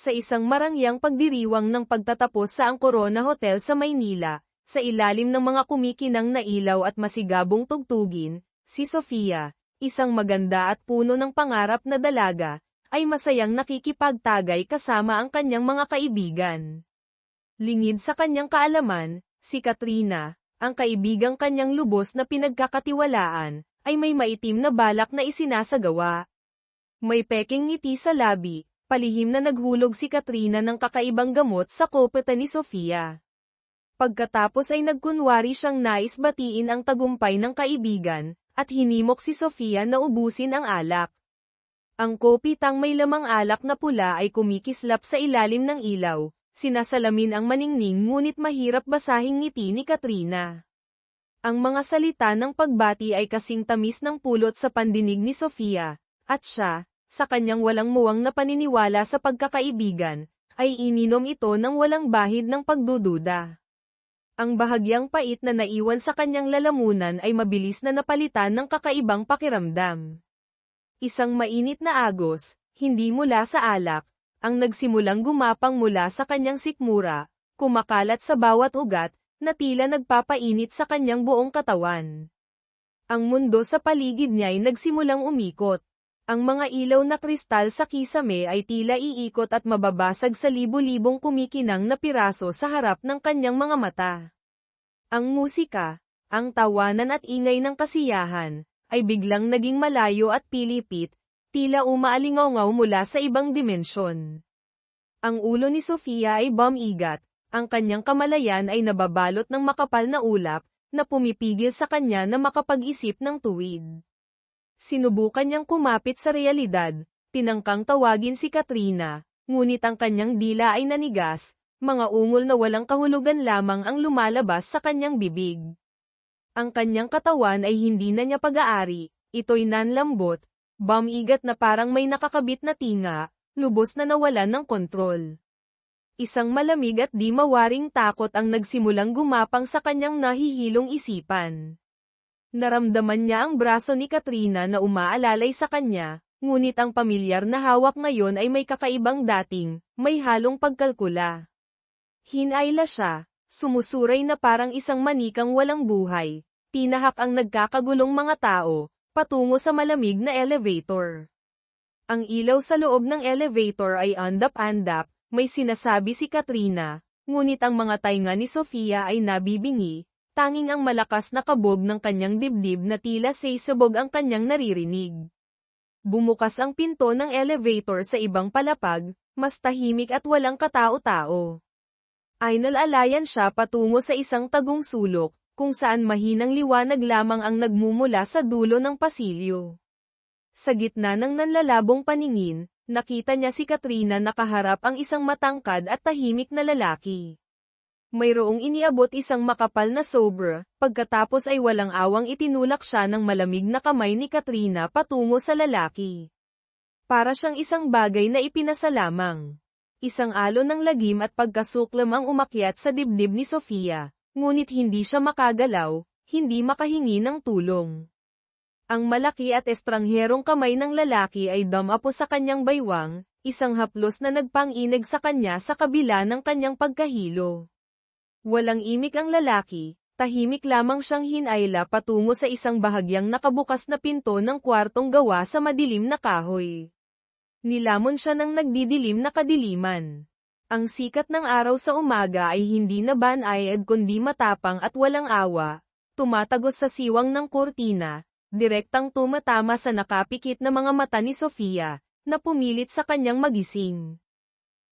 sa isang marangyang pagdiriwang ng pagtatapos sa Ang Corona Hotel sa Maynila, sa ilalim ng mga kumikinang na ilaw at masigabong tugtugin, si Sofia, isang maganda at puno ng pangarap na dalaga, ay masayang nakikipagtagay kasama ang kanyang mga kaibigan. Lingid sa kanyang kaalaman, si Katrina, ang kaibigang kanyang lubos na pinagkakatiwalaan, ay may maitim na balak na isinasagawa. May peking ngiti sa labi, palihim na naghulog si Katrina ng kakaibang gamot sa kopeta ni Sofia. Pagkatapos ay nagkunwari siyang nais batiin ang tagumpay ng kaibigan, at hinimok si Sofia na ubusin ang alak. Ang kopitang may lamang alak na pula ay kumikislap sa ilalim ng ilaw, sinasalamin ang maningning ngunit mahirap basahing ngiti ni Katrina. Ang mga salita ng pagbati ay kasing tamis ng pulot sa pandinig ni Sofia, at siya, sa kanyang walang muwang na paniniwala sa pagkakaibigan, ay ininom ito ng walang bahid ng pagdududa. Ang bahagyang pait na naiwan sa kanyang lalamunan ay mabilis na napalitan ng kakaibang pakiramdam. Isang mainit na agos, hindi mula sa alak, ang nagsimulang gumapang mula sa kanyang sikmura, kumakalat sa bawat ugat, na tila nagpapainit sa kanyang buong katawan. Ang mundo sa paligid niya ay nagsimulang umikot. Ang mga ilaw na kristal sa kisame ay tila iikot at mababasag sa libu-libong kumikinang na piraso sa harap ng kanyang mga mata. Ang musika, ang tawanan at ingay ng kasiyahan, ay biglang naging malayo at pilipit, tila umaalingaw mula sa ibang dimensyon. Ang ulo ni Sofia ay bumigat, ang kanyang kamalayan ay nababalot ng makapal na ulap, na pumipigil sa kanya na makapag-isip ng tuwid. Sinubukan niyang kumapit sa realidad, tinangkang tawagin si Katrina, ngunit ang kanyang dila ay nanigas, mga ungol na walang kahulugan lamang ang lumalabas sa kanyang bibig. Ang kanyang katawan ay hindi na niya pag-aari, ito'y nanlambot, bumigat na parang may nakakabit na tinga, lubos na nawalan ng kontrol. Isang malamig at di mawaring takot ang nagsimulang gumapang sa kanyang nahihilong isipan. Naramdaman niya ang braso ni Katrina na umaalalay sa kanya, ngunit ang pamilyar na hawak ngayon ay may kakaibang dating, may halong pagkalkula. Hinayla siya, sumusuray na parang isang manikang walang buhay, tinahak ang nagkakagulong mga tao, patungo sa malamig na elevator. Ang ilaw sa loob ng elevator ay andap-andap, may sinasabi si Katrina, ngunit ang mga tainga ni Sofia ay nabibingi, tanging ang malakas na kabog ng kanyang dibdib na tila sisabog ang kanyang naririnig. Bumukas ang pinto ng elevator sa ibang palapag, mas tahimik at walang katao-tao. Ay nalalayan siya patungo sa isang tagong sulok, kung saan mahinang liwanag lamang ang nagmumula sa dulo ng pasilyo. Sa gitna ng nanlalabong paningin, nakita niya si Katrina nakaharap ang isang matangkad at tahimik na lalaki. Mayroong iniabot isang makapal na sobra, pagkatapos ay walang awang itinulak siya ng malamig na kamay ni Katrina patungo sa lalaki. Para siyang isang bagay na ipinasa lamang. Isang alon ng lagim at pagkasuklam ang umakyat sa dibdib ni Sofia, ngunit hindi siya makagalaw, hindi makahingi ng tulong. Ang malaki at estrangherong kamay ng lalaki ay dumapo sa kanyang baywang, isang haplos na nagpang-inig sa kanya sa kabila ng kanyang pagkahilo. Walang imik ang lalaki, tahimik lamang siyang hinayla patungo sa isang bahagyang nakabukas na pinto ng kwartong gawa sa madilim na kahoy. Nilamon siya ng nagdidilim na kadiliman. Ang sikat ng araw sa umaga ay hindi na banayad kundi matapang at walang awa, tumatagos sa siwang ng kurtina, direktang tumatama sa nakapikit na mga mata ni Sofia, na pumilit sa kanyang magising.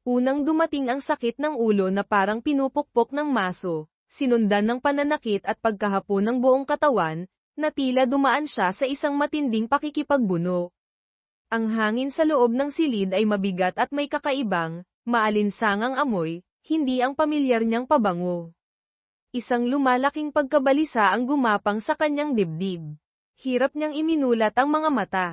Unang dumating ang sakit ng ulo na parang pinupukpok ng maso, sinundan ng pananakit at pagkahapon ng buong katawan, na tila dumaan siya sa isang matinding pakikipagbuno. Ang hangin sa loob ng silid ay mabigat at may kakaibang, maalinsangang amoy, hindi ang pamilyar niyang pabango. Isang lumalaking pagkabalisa ang gumapang sa kanyang dibdib. Hirap niyang iminulat ang mga mata.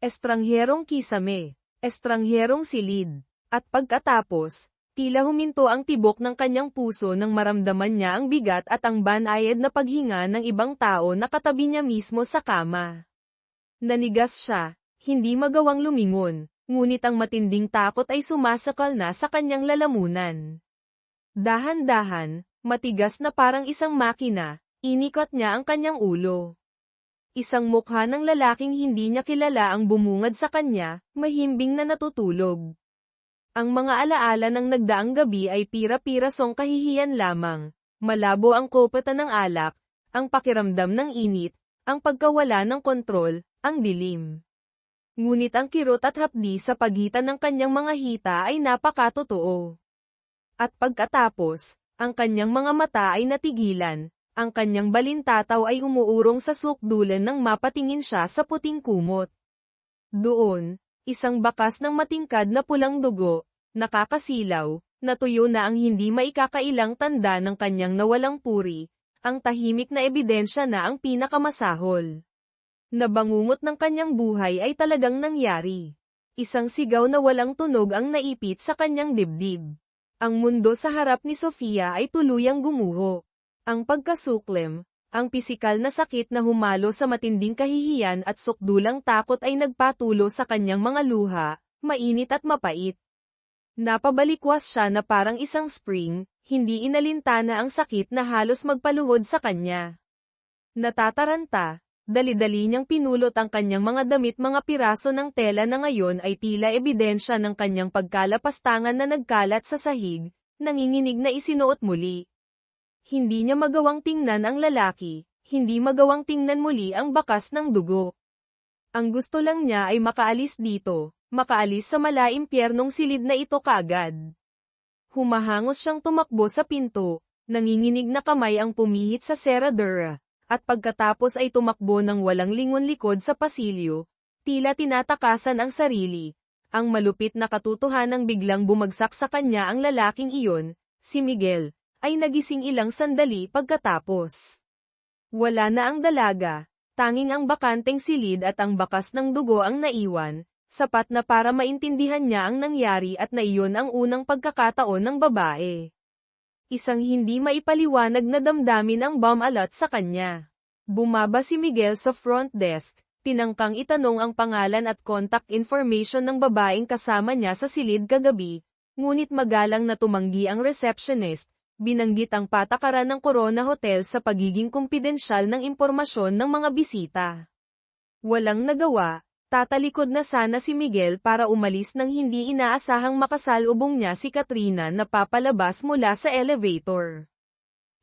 Estrangherong kisame, estrangherong silid. At pagkatapos, tila huminto ang tibok ng kanyang puso nang maramdaman niya ang bigat at ang banayad na paghinga ng ibang tao na katabi niya mismo sa kama. Nanigas siya, hindi magawang lumingon, ngunit ang matinding takot ay sumasakal na sa kanyang lalamunan. Dahan-dahan, matigas na parang isang makina, inikot niya ang kanyang ulo. Isang mukha ng lalaking hindi niya kilala ang bumungad sa kanya, mahimbing na natutulog. Ang mga alaala ng nagdaang gabi ay pira-pirasong kahihiyan lamang. Malabo ang kopeta ng alak, ang pakiramdam ng init, ang pagkawala ng kontrol, ang dilim. Ngunit ang kirot at hapdi sa pagitan ng kanyang mga hita ay napakatotoo. At pagkatapos, ang kanyang mga mata ay natigilan, ang kanyang balintataw ay umuurong sa sukdulan nang mapatingin siya sa puting kumot. Doon, isang bakas ng matingkad na pulang dugo, nakakasilaw, natuyo na ang hindi maikakailang tanda ng kanyang nawalang puri, ang tahimik na ebidensya na ang pinakamasahol. Nabangungot ng kanyang buhay ay talagang nangyari. Isang sigaw na walang tunog ang naipit sa kanyang dibdib. Ang mundo sa harap ni Sofia ay tuluyang gumuho. Ang pagkasuklem, ang pisikal na sakit na humalo sa matinding kahihiyan at sukdulang takot ay nagpatulo sa kanyang mga luha, mainit at mapait. Napabalikwas siya na parang isang spring, hindi inalintana ang sakit na halos magpaluhod sa kanya. Natataranta, dali-dali niyang pinulot ang kanyang mga damit, mga piraso ng tela na ngayon ay tila ebidensya ng kanyang pagkalapastangan na nagkalat sa sahig, nanginginig na isinuot muli. Hindi niya magawang tingnan ang lalaki, hindi magawang tingnan muli ang bakas ng dugo. Ang gusto lang niya ay makaalis dito, makaalis sa malaimpyernong silid na ito kaagad. Humahangos siyang tumakbo sa pinto, nanginginig na kamay ang pumihit sa seradura, at pagkatapos ay tumakbo ng walang lingon likod sa pasilyo, tila tinatakasan ang sarili. Ang malupit na katotohanang biglang bumagsak sa kanya, ang lalaking iyon, si Miguel, ay nagising ilang sandali pagkatapos. Wala na ang dalaga, tanging ang bakanteng silid at ang bakas ng dugo ang naiwan, sapat na para maintindihan niya ang nangyari at na iyon ang unang pagkakataon ng babae. Isang hindi maipaliwanag na damdamin ang bumalat sa kanya. Bumaba si Miguel sa front desk, tinangkang itanong ang pangalan at contact information ng babaeng kasama niya sa silid kagabi, ngunit magalang na tumanggi ang receptionist. Binanggit ang patakaran ng Corona Hotel sa pagiging kumpidensyal ng impormasyon ng mga bisita. Walang nagawa, tatalikod na sana si Miguel para umalis nang hindi inaasahang makasalubong niya si Katrina na papalabas mula sa elevator.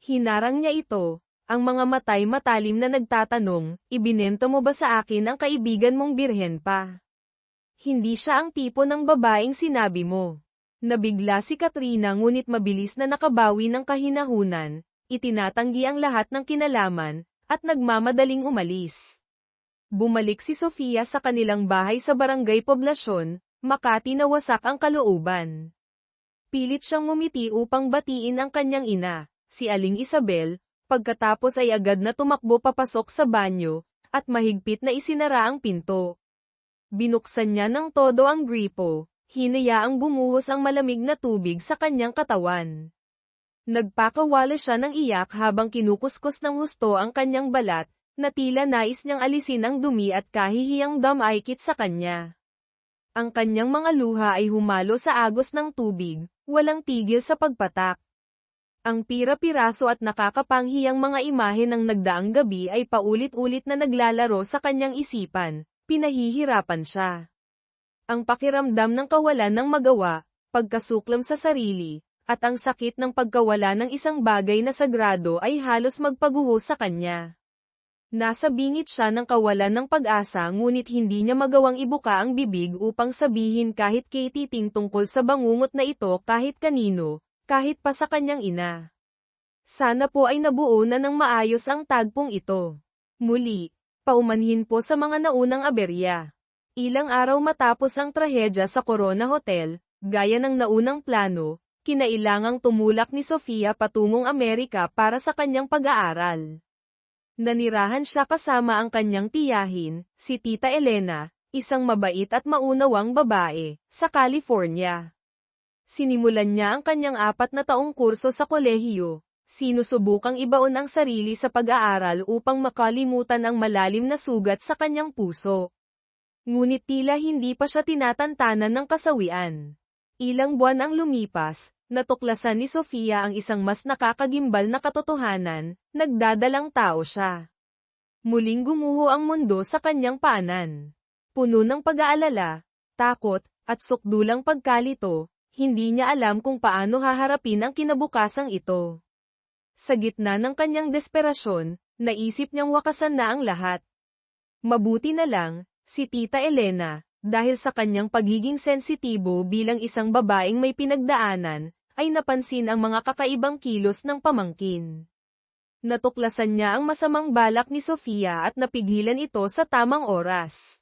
Hinarang niya ito, ang mga matay matalim na nagtatanong, ibinenta mo ba sa akin ang kaibigan mong birhen pa? Hindi siya ang tipo ng babaeng sinabi mo. Nabigla si Katrina ngunit mabilis na nakabawi ng kahinahunan, itinatanggi ang lahat ng kinalaman, at nagmamadaling umalis. Bumalik si Sofia sa kanilang bahay sa Barangay Poblasyon, Makati na wasak ang kalooban. Pilit siyang ngumiti upang batiin ang kanyang ina, si Aling Isabel, pagkatapos ay agad na tumakbo papasok sa banyo, at mahigpit na isinara ang pinto. Binuksan niya ng todo ang gripo. Hinayaang bumuhos ang malamig na tubig sa kanyang katawan. Nagpakawala siya ng iyak habang kinukuskus ng husto ang kanyang balat, na tila nais niyang alisin ang dumi at kahihiyang damaykit sa kanya. Ang kanyang mga luha ay humalo sa agos ng tubig, walang tigil sa pagpatak. Ang pira-piraso at nakakapanghiyang mga imahe ng nagdaang gabi ay paulit-ulit na naglalaro sa kanyang isipan, pinahihirapan siya. Ang pakiramdam ng kawalan ng magawa, pagkasuklam sa sarili, at ang sakit ng pagkawala ng isang bagay na sagrado ay halos magpaguho sa kanya. Nasa bingit siya ng kawalan ng pag-asa ngunit hindi niya magawang ibuka ang bibig upang sabihin kahit kititing tungkol sa bangungot na ito kahit kanino, kahit pa sa kanyang ina. Sana po ay nabuo na ng maayos ang tagpong ito. Muli, paumanhin po sa mga naunang aberya. Ilang araw matapos ang trahedya sa Corona Hotel, gaya ng naunang plano, kinailangang tumulak ni Sofia patungong Amerika para sa kanyang pag-aaral. Nanirahan siya kasama ang kanyang tiyahin, si Tita Elena, isang mabait at maunawang babae, sa California. Sinimulan niya ang kanyang 4 na taong kurso sa kolehiyo, sinusubukang ibaon ang sarili sa pag-aaral upang makalimutan ang malalim na sugat sa kanyang puso. Ngunit tila hindi pa siya tinatantanan ng kasawian. Ilang buwan ang lumipas, natuklasan ni Sofia ang isang mas nakakagimbal na katotohanan, nagdadalang tao siya. Muling gumuho ang mundo sa kanyang paanan. Puno ng pag-aalala, takot, at sukdulang pagkalito, hindi niya alam kung paano haharapin ang kinabukasang ito. Sa gitna ng kanyang desperasyon, naisip niyang wakasan na ang lahat. Mabuti na lang, si Tita Elena, dahil sa kanyang pagiging sensitibo bilang isang babaeng may pinagdaanan, ay napansin ang mga kakaibang kilos ng pamangkin. Natuklasan niya ang masamang balak ni Sofia at napigilan ito sa tamang oras.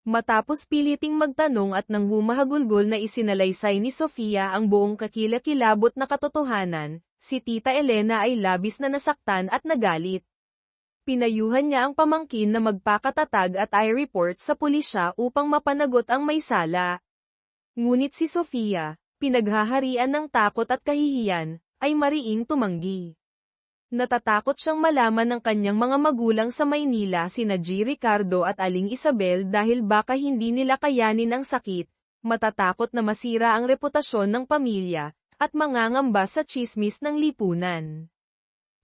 Matapos piliting magtanong at nang humahagulgol na isinalaysay ni Sofia ang buong kakilakilabot na katotohanan, si Tita Elena ay labis na nasaktan at nagalit. Pinayuhan niya ang pamangkin na magpakatatag at i-report sa pulisya upang mapanagot ang may sala. Ngunit si Sofia, pinaghaharian ng takot at kahihiyan, ay mariing tumanggi. Natatakot siyang malaman ng kanyang mga magulang sa Maynila sina G. Ricardo at Aling Isabel dahil baka hindi nila kayanin ang sakit, matatakot na masira ang reputasyon ng pamilya, at mangangamba sa tsismis ng lipunan.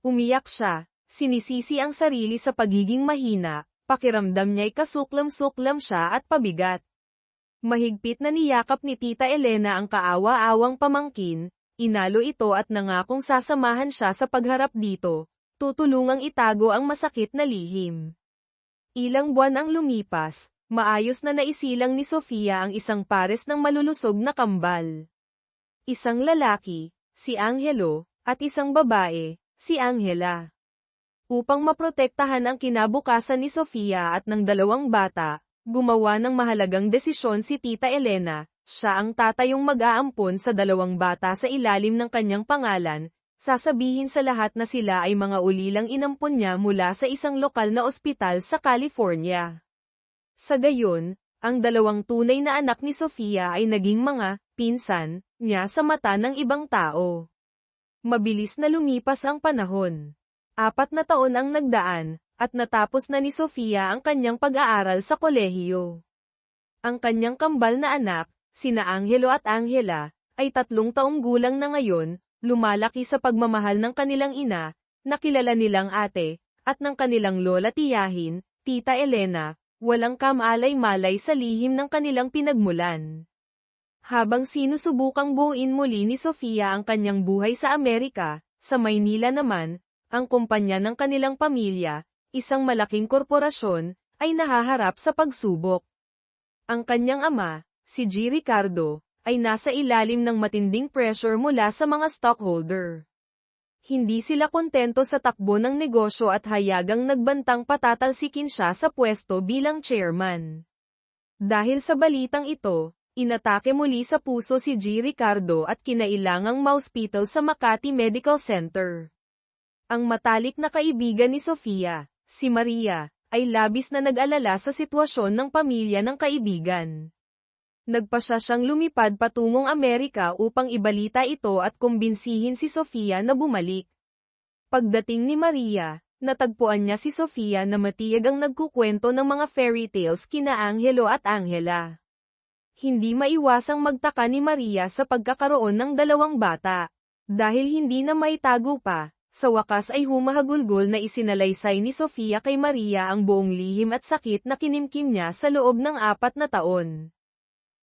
Umiyak siya, sinisisi ang sarili sa pagiging mahina, pakiramdam niya'y kasuklam-suklam siya at pabigat. Mahigpit na niyakap ni Tita Elena ang kaawa-awang pamangkin, inalo ito at nangakong sasamahan siya sa pagharap dito, tutulungang itago ang masakit na lihim. Ilang buwan ang lumipas, maayos na naisilang ni Sofia ang isang pares ng malulusog na kambal. Isang lalaki, si Angelo, at isang babae, si Angela. Upang maprotektahan ang kinabukasan ni Sofia at ng dalawang bata, gumawa ng mahalagang desisyon si Tita Elena. Siya ang tatayong mag-aampon sa dalawang bata sa ilalim ng kanyang pangalan, sasabihin sa lahat na sila ay mga ulilang inampon niya mula sa isang lokal na ospital sa California. Sa gayon, ang dalawang tunay na anak ni Sofia ay naging mga pinsan niya sa mata ng ibang tao. Mabilis na lumipas ang panahon. 4 na taon ang nagdaan, at natapos na ni Sofia ang kanyang pag-aaral sa kolehiyo. Ang kanyang kambal na anak, sina Angelo at Angela, ay 3 taong gulang na ngayon, lumalaki sa pagmamahal ng kanilang ina, nakilala nilang ate, at ng kanilang lola tiyahin, Tita Elena, walang kamalay-malay sa lihim ng kanilang pinagmulan. Habang sinusubukang buuin muli ni Sofia ang kanyang buhay sa Amerika, sa Maynila naman, ang kumpanya ng kanilang pamilya, isang malaking korporasyon, ay nahaharap sa pagsubok. Ang kanyang ama, si G. Ricardo, ay nasa ilalim ng matinding pressure mula sa mga stockholder. Hindi sila kontento sa takbo ng negosyo at hayagang nagbantang patatalsikin siya sa pwesto bilang chairman. Dahil sa balitang ito, inatake muli sa puso si G. Ricardo at kinailangang ma-hospital sa Makati Medical Center. Ang matalik na kaibigan ni Sofia, si Maria, ay labis na nag-alala sa sitwasyon ng pamilya ng kaibigan. Nagpasya siyang lumipad patungong Amerika upang ibalita ito at kumbinsihin si Sofia na bumalik. Pagdating ni Maria, natagpuan niya si Sofia na matiyag ang nagkukwento ng mga fairy tales kina Angelo at Angela. Hindi maiwasang magtaka ni Maria sa pagkakaroon ng dalawang bata. Dahil hindi na maitago pa, sa wakas ay humahagulgol na isinalaysay ni Sofia kay Maria ang buong lihim at sakit na kinimkim niya sa loob ng 4 na taon.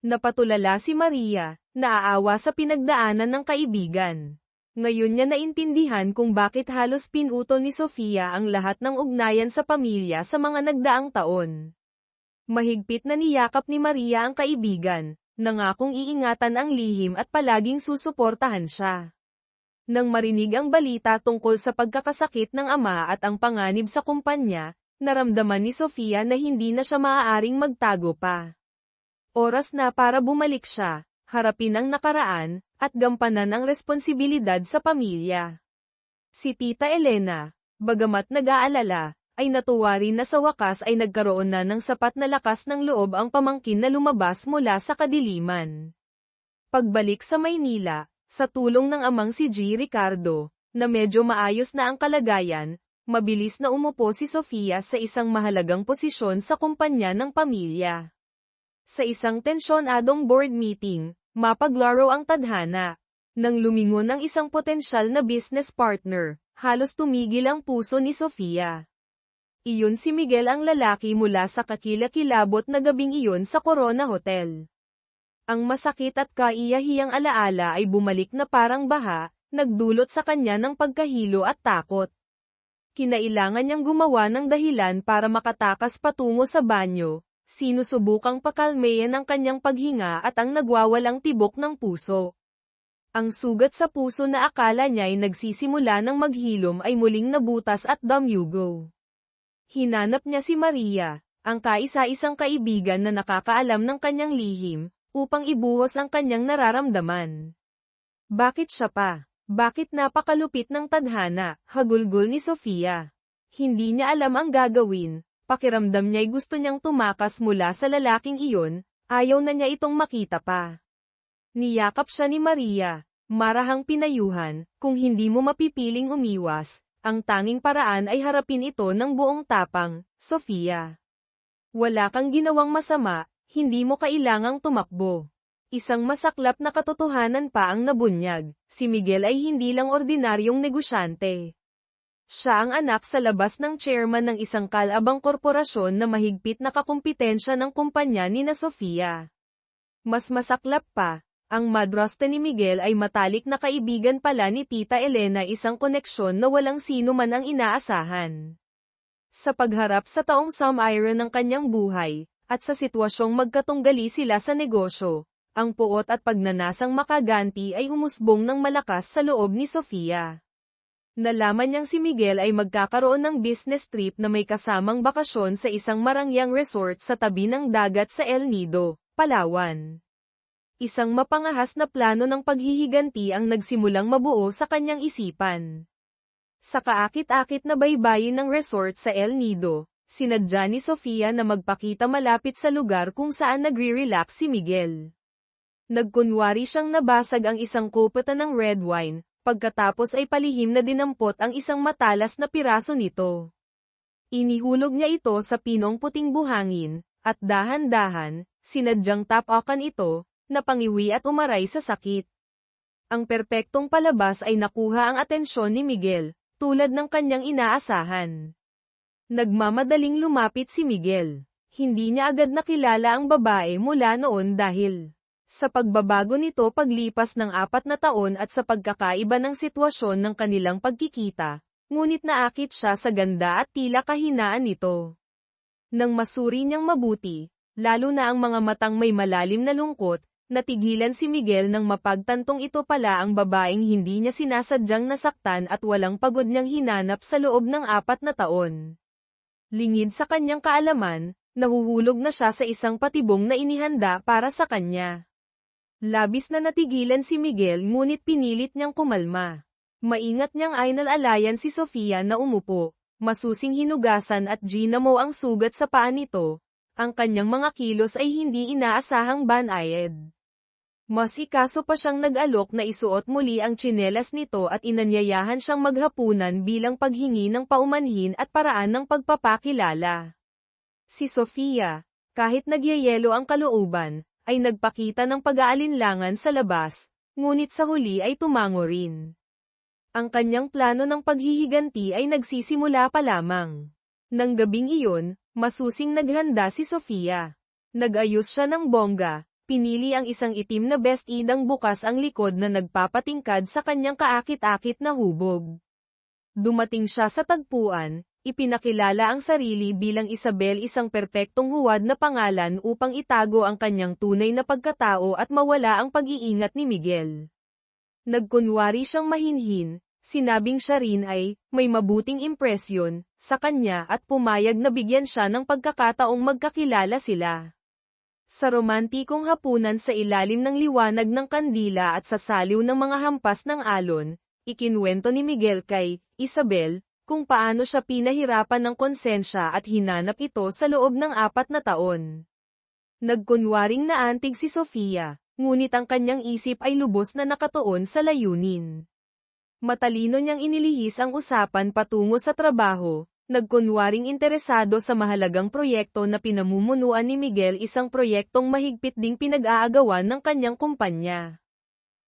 Napatulala si Maria, naaawa sa pinagdaanan ng kaibigan. Ngayon niya naintindihan kung bakit halos pinutol ni Sofia ang lahat ng ugnayan sa pamilya sa mga nagdaang taon. Mahigpit na niyakap ni Maria ang kaibigan, nangakong iingatan ang lihim at palaging susuportahan siya. Nang marinig ang balita tungkol sa pagkakasakit ng ama at ang panganib sa kumpanya, naramdaman ni Sofia na hindi na siya maaaring magtago pa. Oras na para bumalik siya, harapin ang nakaraan, at gampanan ang responsibilidad sa pamilya. Si Tita Elena, bagamat nag-aalala, ay natuwa rin na sa wakas ay nagkaroon na ng sapat na lakas ng loob ang pamangkin na lumabas mula sa kadiliman. Pagbalik sa Maynila, sa tulong ng amang si G. Ricardo, na medyo maayos na ang kalagayan, mabilis na umupo si Sofia sa isang mahalagang posisyon sa kumpanya ng pamilya. Sa isang tensyonadong board meeting, mapaglaro ang tadhana. Nang lumingon ang isang potensyal na business partner, halos tumigil ang puso ni Sofia. Iyon si Miguel, ang lalaki mula sa kakilakilabot na gabing iyon sa Corona Hotel. Ang masakit at kaiyahiyang alaala ay bumalik na parang baha, nagdulot sa kanya ng pagkahilo at takot. Kinailangan niyang gumawa ng dahilan para makatakas patungo sa banyo, sinusubukang pakalmayan ang kanyang paghinga at ang nagwawalang tibok ng puso. Ang sugat sa puso na akala niya ay nagsisimula ng maghilom ay muling nabutas at dumuyugo. Hinanap niya si Maria, ang kaisa-isang kaibigan na nakakaalam ng kanyang lihim, upang ibuhos ang kanyang nararamdaman. Bakit siya pa? Bakit napakalupit ng tadhana? Hagulgol ni Sofia. Hindi niya alam ang gagawin, pakiramdam niya'y gusto niyang tumakas mula sa lalaking iyon, ayaw na niya itong makita pa. Niyakap siya ni Maria, marahang pinayuhan, kung hindi mo mapipiling umiwas, ang tanging paraan ay harapin ito ng buong tapang, Sofia. Wala kang ginawang masama, hindi mo kailangang tumakbo. Isang masaklap na katotohanan pa ang nabunyag, si Miguel ay hindi lang ordinaryong negosyante. Siya ang anak sa labas ng chairman ng isang kalabang korporasyon na mahigpit na kakumpetensya ng kumpanya ni na Sofia. Mas masaklap pa, ang madrasta ni Miguel ay matalik na kaibigan pala ni Tita Elena, isang koneksyon na walang sino man ang inaasahan. Sa pagharap sa taong sum-iron ng kanyang buhay, at sa sitwasyong magkatunggali sila sa negosyo, ang puot at pagnanasang makaganti ay umusbong ng malakas sa loob ni Sofia. Nalaman niyang si Miguel ay magkakaroon ng business trip na may kasamang bakasyon sa isang marangyang resort sa tabi ng dagat sa El Nido, Palawan. Isang mapangahas na plano ng paghihiganti ang nagsimulang mabuo sa kanyang isipan. Sa kaakit-akit na baybayin ng resort sa El Nido, sinadya ni Sofia na magpakita malapit sa lugar kung saan nagre-relax si Miguel. Nagkunwari siyang nabasag ang isang kopeta ng red wine, pagkatapos ay palihim na dinampot ang isang matalas na piraso nito. Inihulog niya ito sa pinong puting buhangin, at dahan-dahan, sinadyang tapakan ito, na pangiwi at umaray sa sakit. Ang perpektong palabas ay nakuha ang atensyon ni Miguel, tulad ng kanyang inaasahan. Nagmamadaling lumapit si Miguel. Hindi niya agad nakilala ang babae mula noon dahil sa pagbabago nito paglipas ng 4 na taon at sa pagkakaiba ng sitwasyon ng kanilang pagkikita, ngunit naakit siya sa ganda at tila kahinaan nito. Nang masuri niyang mabuti, lalo na ang mga matang may malalim na lungkot, natigilan si Miguel nang mapagtantong ito pala ang babaeng hindi niya sinasadyang nasaktan at walang pagod niyang hinanap sa loob ng 4 na taon. Lingid sa kanyang kaalaman, nahuhulog na siya sa isang patibong na inihanda para sa kanya. Labis na natigilan si Miguel ngunit pinilit niyang kumalma. Maingat niyang ainalalayan si Sofia na umupo, masusing hinugasan at ginamo ang sugat sa paa nito. Ang kanyang mga kilos ay hindi inaasahang banayad. Masikaso pa siyang nag-alok na isuot muli ang tsinelas nito at inanyayahan siyang maghapunan bilang paghingi ng paumanhin at paraan ng pagpapakilala. Si Sofia, kahit nagyayelo ang kalooban, ay nagpakita ng pag-aalinlangan sa labas, ngunit sa huli ay tumango rin. Ang kanyang plano ng paghihiganti ay nagsisimula pa lamang. Nang gabing iyon, masusing naghanda si Sofia. Nag-ayos siya ng bongga, pinili ang isang itim na best-idang bukas ang likod na nagpapatingkad sa kanyang kaakit-akit na hubog. Dumating siya sa tagpuan, ipinakilala ang sarili bilang Isabel, isang perpektong huwad na pangalan upang itago ang kanyang tunay na pagkatao at mawala ang pag-iingat ni Miguel. Nagkunwari siyang mahinhin, sinabing siya rin ay may mabuting impresyon sa kanya at pumayag na bigyan siya ng pagkakataong magkakilala sila. Sa romantikong hapunan sa ilalim ng liwanag ng kandila at sa saliw ng mga hampas ng alon, ikinwento ni Miguel kay Isabel kung paano siya pinahirapan ng konsensya at hinanap ito sa loob ng 4 na taon. Nagkunwaring naantig si Sofia, ngunit ang kanyang isip ay lubos na nakatuon sa layunin. Matalino niyang inilihis ang usapan patungo sa trabaho, Nagkunwaring interesado sa mahalagang proyekto na pinamumunuan ni Miguel, isang proyektong mahigpit ding pinag-aagawan ng kanyang kumpanya.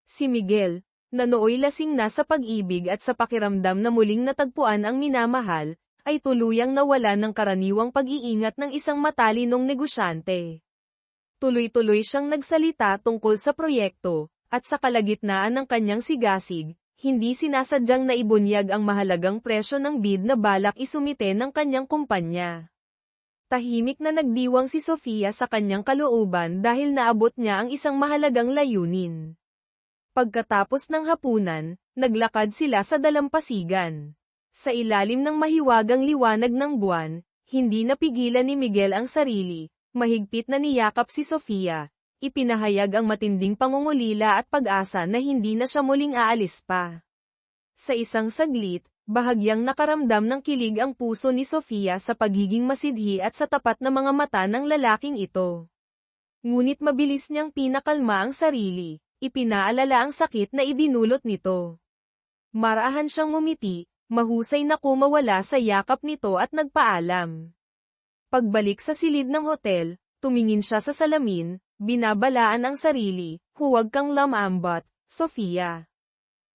Si Miguel, na nooy lasing na sa pag-ibig at sa pakiramdam na muling natagpuan ang minamahal, ay tuluyang nawala ng karaniwang pag-iingat ng isang matalinong negosyante. Tuloy-tuloy siyang nagsalita tungkol sa proyekto, at sa kalagitnaan ng kanyang sigasig, hindi sinasadyang naibunyag ang mahalagang presyo ng bid na balak isumite ng kanyang kumpanya. Tahimik na nagdiwang si Sofia sa kanyang kalooban dahil naabot niya ang isang mahalagang layunin. Pagkatapos ng hapunan, naglakad sila sa dalampasigan. Sa ilalim ng mahiwagang liwanag ng buwan, hindi napigilan ni Miguel ang sarili, mahigpit na niyakap si Sofia. Ipinahayag ang matinding pangungulila at pag-asa na hindi na siya muling aalis pa. Sa isang saglit, bahagyang nakaramdam ng kilig ang puso ni Sofia sa pagiging masidhi at sa tapat na mga mata ng lalaking ito. Ngunit mabilis niyang pinakalma ang sarili, ipinaalala ang sakit na idinulot nito. Marahan siyang ngumiti, mahusay na kumawala sa yakap nito at nagpaalam. Pagbalik sa silid ng hotel, tumingin siya sa salamin, binabalaan ang sarili, huwag kang lamambat, Sofia.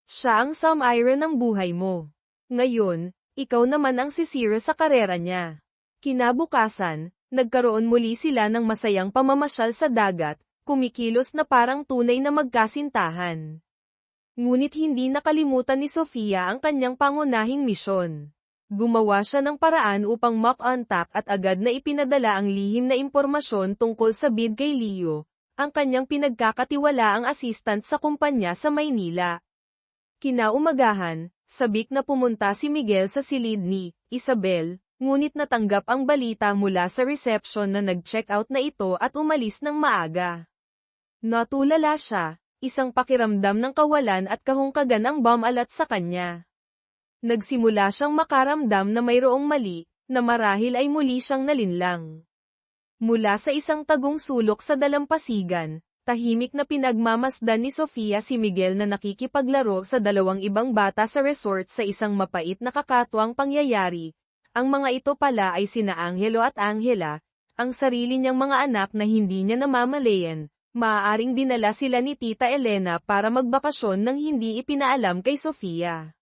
Siya ang sumire ng buhay mo. Ngayon, ikaw naman ang sisira sa karera niya. Kinabukasan, nagkaroon muli sila ng masayang pamamasyal sa dagat, kumikilos na parang tunay na magkasintahan. Ngunit hindi nakalimutan ni Sofia ang kanyang pangunahing misyon. Gumawa siya ng paraan upang mak-on-tap at agad na ipinadala ang lihim na impormasyon tungkol sa bid kay Leo, ang kanyang pinagkakatiwalaang assistant sa kumpanya sa Maynila. Kinaumagahan, sabik na pumunta si Miguel sa silid ni Isabel, ngunit natanggap ang balita mula sa reception na nag-check out na ito at umalis ng maaga. Natulala siya, isang pakiramdam ng kawalan at kahungkagan ang bumalat sa kanya. Nagsimula siyang makaramdam na mayroong mali, na marahil ay muli siyang nalinlang. Mula sa isang tagong sulok sa dalampasigan, tahimik na pinagmamasdan ni Sofia si Miguel na nakikipaglaro sa dalawang ibang bata sa resort sa isang mapait na kakatuwang pangyayari. Ang mga ito pala ay sina Angelo at Angela, ang sarili niyang mga anak na hindi niya namamalayan. Maaaring dinala sila ni Tita Elena para magbakasyon nang hindi ipinaalam kay Sofia.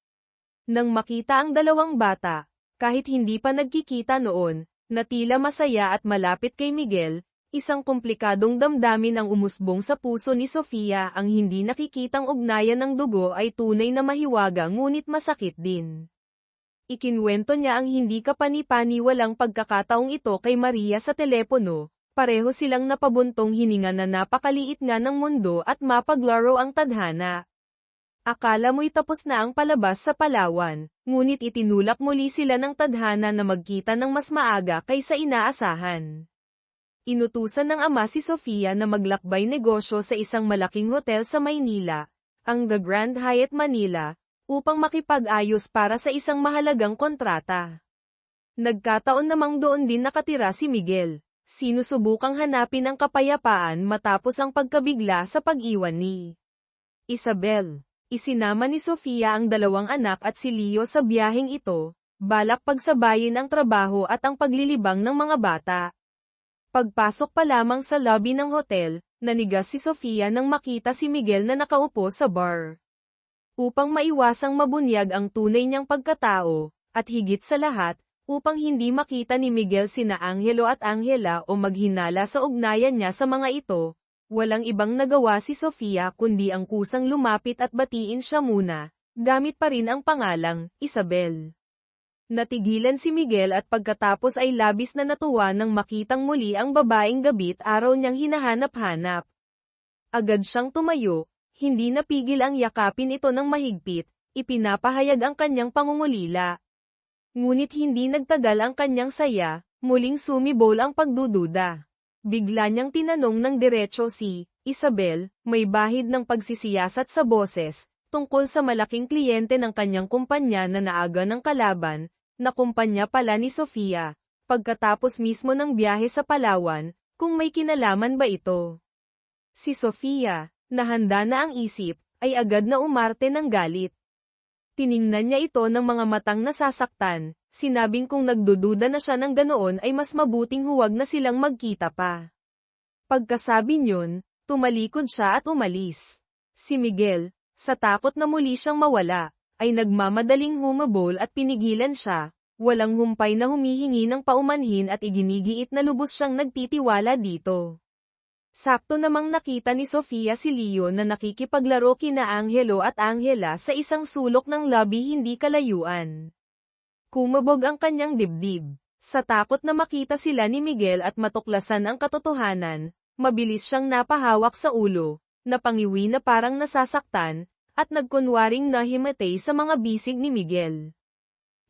Nang makita ang dalawang bata, kahit hindi pa nagkikita noon, na tila masaya at malapit kay Miguel, isang komplikadong damdamin ang umusbong sa puso ni Sofia. Ang hindi nakikitang ugnayan ng dugo ay tunay na mahiwaga ngunit masakit din. Ikinwento niya ang hindi kapani-paniwalang pagkakataong ito kay Maria sa telepono, pareho silang napabuntong hininga na napakaliit nga ng mundo at mapaglaro ang tadhana. Akala mo'y tapos na ang palabas sa Palawan, ngunit itinulak muli sila ng tadhana na magkita ng mas maaga kaysa inaasahan. Inutusan ng ama si Sofia na maglakbay negosyo sa isang malaking hotel sa Maynila, ang The Grand Hyatt Manila, upang makipag-ayos para sa isang mahalagang kontrata. Nagkataon namang doon din nakatira si Miguel, sinusubukang hanapin ang kapayapaan matapos ang pagkabigla sa pag-iwan ni Isabel. Isinama ni Sofia ang dalawang anak at si Leo sa biyaheng ito, balak pagsabayin ang trabaho at ang paglilibang ng mga bata. Pagpasok pa lamang sa lobby ng hotel, nanigas si Sofia nang makita si Miguel na nakaupo sa bar. Upang maiwasang mabunyag ang tunay niyang pagkatao, at higit sa lahat, upang hindi makita ni Miguel sina Angelo at Angela o maghinala sa ugnayan niya sa mga ito, walang ibang nagawa si Sofia kundi ang kusang lumapit at batiin siya muna, gamit pa rin ang pangalang Isabel. Natigilan si Miguel at pagkatapos ay labis na natuwa nang makitang muli ang babaeng gabit araw niyang hinahanap-hanap. Agad siyang tumayo, hindi napigil ang yakapin ito ng mahigpit, ipinapahayag ang kanyang pangungulila. Ngunit hindi nagtagal ang kanyang saya, muling sumibol ang pagdududa. Bigla niyang tinanong ng diretso si Isabel, may bahid ng pagsisiyasat sa boses, tungkol sa malaking kliyente ng kanyang kumpanya na naaga ng kalaban, na kumpanya pala ni Sofia, pagkatapos mismo ng biyahe sa Palawan, kung may kinalaman ba ito. Si Sofia, na handa na ang isip, ay agad na umarte ng galit. Tiningnan niya ito ng mga matang nasasaktan, Sinabing kung nagdududa na siya ng ganoon ay mas mabuting huwag na silang magkita pa. Pagkasabi niyon, tumalikod siya at umalis. Si Miguel, sa takot na muli siyang mawala, ay nagmamadaling humabol at pinigilan siya, walang humpay na humihingi ng paumanhin at iginigiit na lubos siyang nagtitiwala dito. Sakto namang nakita ni Sofia si Leo na nakikipaglaro kina Angelo at Angela sa isang sulok ng lobby hindi kalayuan. Kumabog ang kanyang dibdib. Sa takot na makita sila ni Miguel at matuklasan ang katotohanan, mabilis siyang napahawak sa ulo, napangiwi na parang nasasaktan, at nagkunwaring nahimatay sa mga bisig ni Miguel.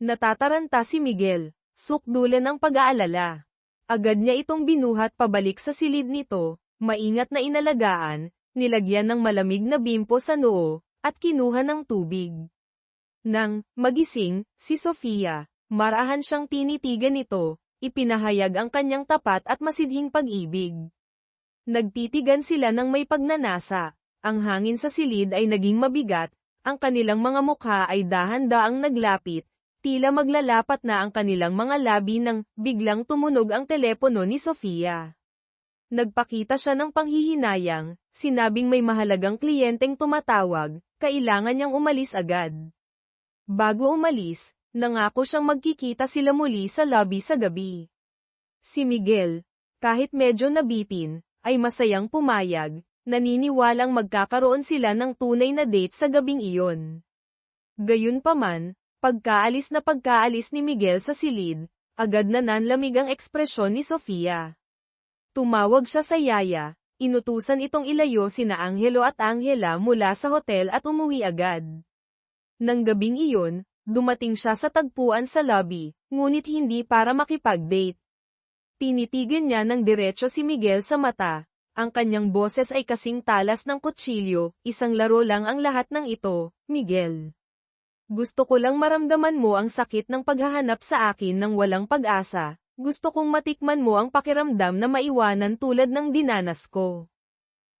Natataranta si Miguel, sukdulan ng pag-aalala. Agad niya itong binuhat pabalik sa silid nito, maingat na inalagaan, nilagyan ng malamig na bimpo sa noo, at kinuha ng tubig. Nang magising, si Sofia, marahan siyang tinitigan nito, ipinahayag ang kanyang tapat at masidhing pag-ibig. Nagtitigan sila ng may pagnanasa, ang hangin sa silid ay naging mabigat, ang kanilang mga mukha ay dahan-daang naglapit, tila maglalapat na ang kanilang mga labi nang biglang tumunog ang telepono ni Sofia. Nagpakita siya ng panghihinayang, sinabing may mahalagang kliyenteng tumatawag, kailangan niyang umalis agad. Bago umalis, nangako siyang magkikita sila muli sa lobby sa gabi. Si Miguel, kahit medyo nabitin, ay masayang pumayag, naniniwalang magkakaroon sila ng tunay na date sa gabing iyon. Gayunpaman, pagkaalis ni Miguel sa silid, agad na nanlamig ang ekspresyon ni Sofia. Tumawag siya sa yaya, inutusan itong ilayo sina Angelo at Angela mula sa hotel at umuwi agad. Nang gabing iyon, dumating siya sa tagpuan sa lobby, ngunit hindi para makipag-date. Tinitigan niya ng diretso si Miguel sa mata, ang kanyang boses ay kasing talas ng kutsilyo, isang laro lang ang lahat ng ito, Miguel. Gusto ko lang maramdaman mo ang sakit ng paghahanap sa akin ng walang pag-asa. Gusto kong matikman mo ang pakiramdam na maiwanan tulad ng dinanas ko.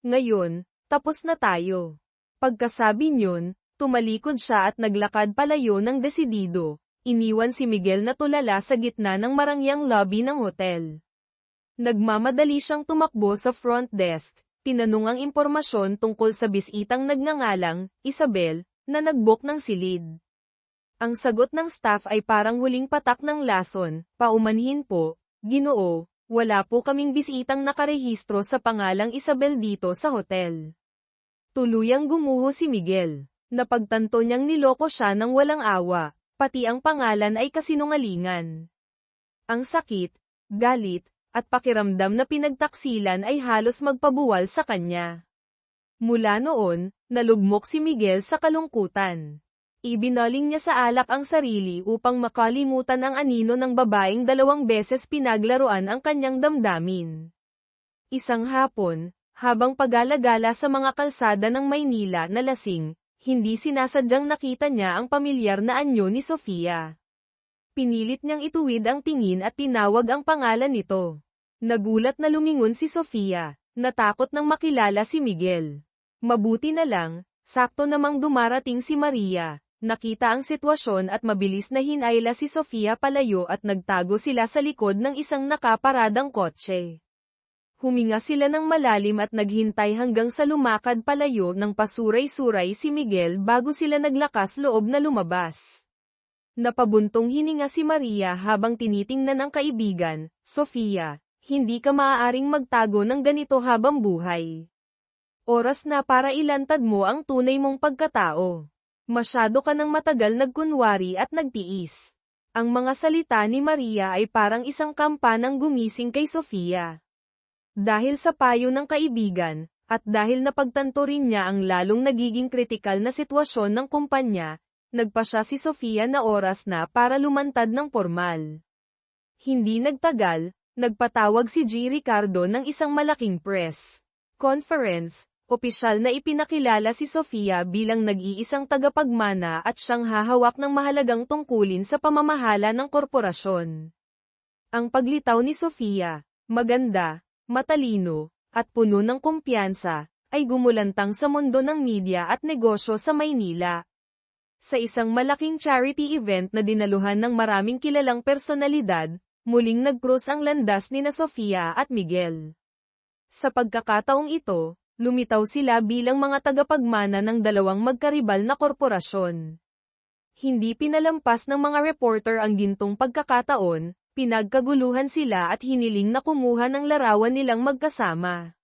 Ngayon, tapos na tayo. Pagkasabi niyon, tumalikod siya at naglakad palayo ng desidido. Iniwan si Miguel na tulala sa gitna ng marangyang lobby ng hotel. Nagmamadali siyang tumakbo sa front desk, tinanong ang impormasyon tungkol sa bisitang nagngangalang, Isabel, na nag-book ng silid. Ang sagot ng staff ay parang huling patak ng lason, paumanhin po, Ginoo, wala po kaming bisitang nakarehistro sa pangalang Isabel dito sa hotel. Tuluyang gumuho si Miguel. Napagtanto niyang niloko siya ng walang awa, pati ang pangalan ay kasinungalingan. Ang sakit, galit, at pakiramdam na pinagtaksilan ay halos magpabuwal sa kanya. Mula noon, nalugmok si Miguel sa kalungkutan. Ibinaling niya sa alak ang sarili upang makalimutan ang anino ng babaeng 2 beses pinaglaruan ang kanyang damdamin. Isang hapon, habang pag-alagala sa mga kalsada ng Maynila na lasing, hindi sinasadyang nakita niya ang pamilyar na anyo ni Sofia. Pinilit niyang ituwid ang tingin at tinawag ang pangalan nito. Nagulat na lumingon si Sofia, natakot nang makilala si Miguel. Mabuti na lang, sakto namang dumarating si Maria. Nakita ang sitwasyon at mabilis na hinayla si Sofia palayo at nagtago sila sa likod ng isang nakaparadang kotse. Huminga sila ng malalim at naghintay hanggang sa lumakad palayo ng pasuray-suray si Miguel bago sila naglakas loob na lumabas. Napabuntong hininga si Maria habang tinitingnan ang kaibigan, Sofia, hindi ka maaaring magtago ng ganito habang buhay. Oras na para ilantad mo ang tunay mong pagkatao. Masyado ka nang matagal nagkunwari at nagtiis. Ang mga salita ni Maria ay parang isang kampanang gumising kay Sofia. Dahil sa payo ng kaibigan, at dahil napagtanto rin niya ang lalong nagiging kritikal na sitwasyon ng kumpanya, nagpa siya si Sofia na oras na para lumantad ng formal. Hindi nagtagal, nagpatawag si G. Ricardo ng isang malaking press conference. Opisyal na ipinakilala si Sofia bilang nag-iisang tagapagmana at siyang hahawak ng mahalagang tungkulin sa pamamahala ng korporasyon. Ang paglitaw ni Sofia, maganda, matalino, at puno ng kumpiyansa, ay gumulantang sa mundo ng media at negosyo sa Maynila. Sa isang malaking charity event na dinaluhan ng maraming kilalang personalidad, muling nag-cross ang landas nina Sofia at Miguel. Sa pagkakataong ito, lumitaw sila bilang mga tagapagmana ng dalawang magkaribal na korporasyon. Hindi pinalampas ng mga reporter ang gintong pagkakataon, pinagkaguluhan sila at hiniling na kumuha ng larawan nilang magkasama.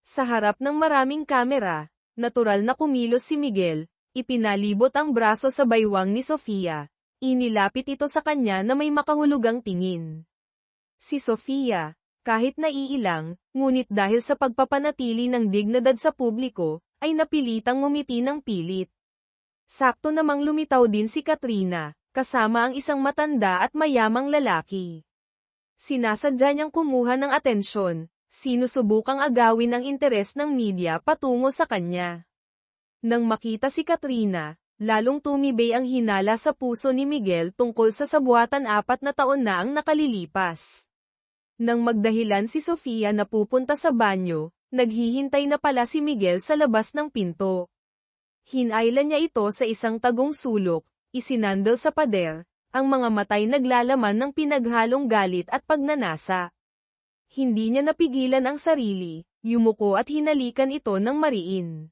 Sa harap ng maraming kamera, natural na kumilos si Miguel, ipinalibot ang braso sa baywang ni Sofia, inilapit ito sa kanya na may makahulugang tingin. Si Sofia, kahit naiilang, ngunit dahil sa pagpapanatili ng dignidad sa publiko, ay napilitang ngumiti ng pilit. Sakto namang lumitaw din si Katrina, kasama ang isang matanda at mayamang lalaki. Sinasadya niyang kumuha ng atensyon, sinusubukang agawin ang interes ng media patungo sa kanya. Nang makita si Katrina, lalong tumibay ang hinala sa puso ni Miguel tungkol sa sabuatan 4 na taon na ang nakalilipas. Nang magdahilan si Sofia na pupunta sa banyo, naghihintay na pala si Miguel sa labas ng pinto. Hinailan niya ito sa isang tagong sulok, isinandal sa pader, ang mga matay naglalaman ng pinaghalong galit at pagnanasa. Hindi niya napigilan ang sarili, yumuko at hinalikan ito ng mariin.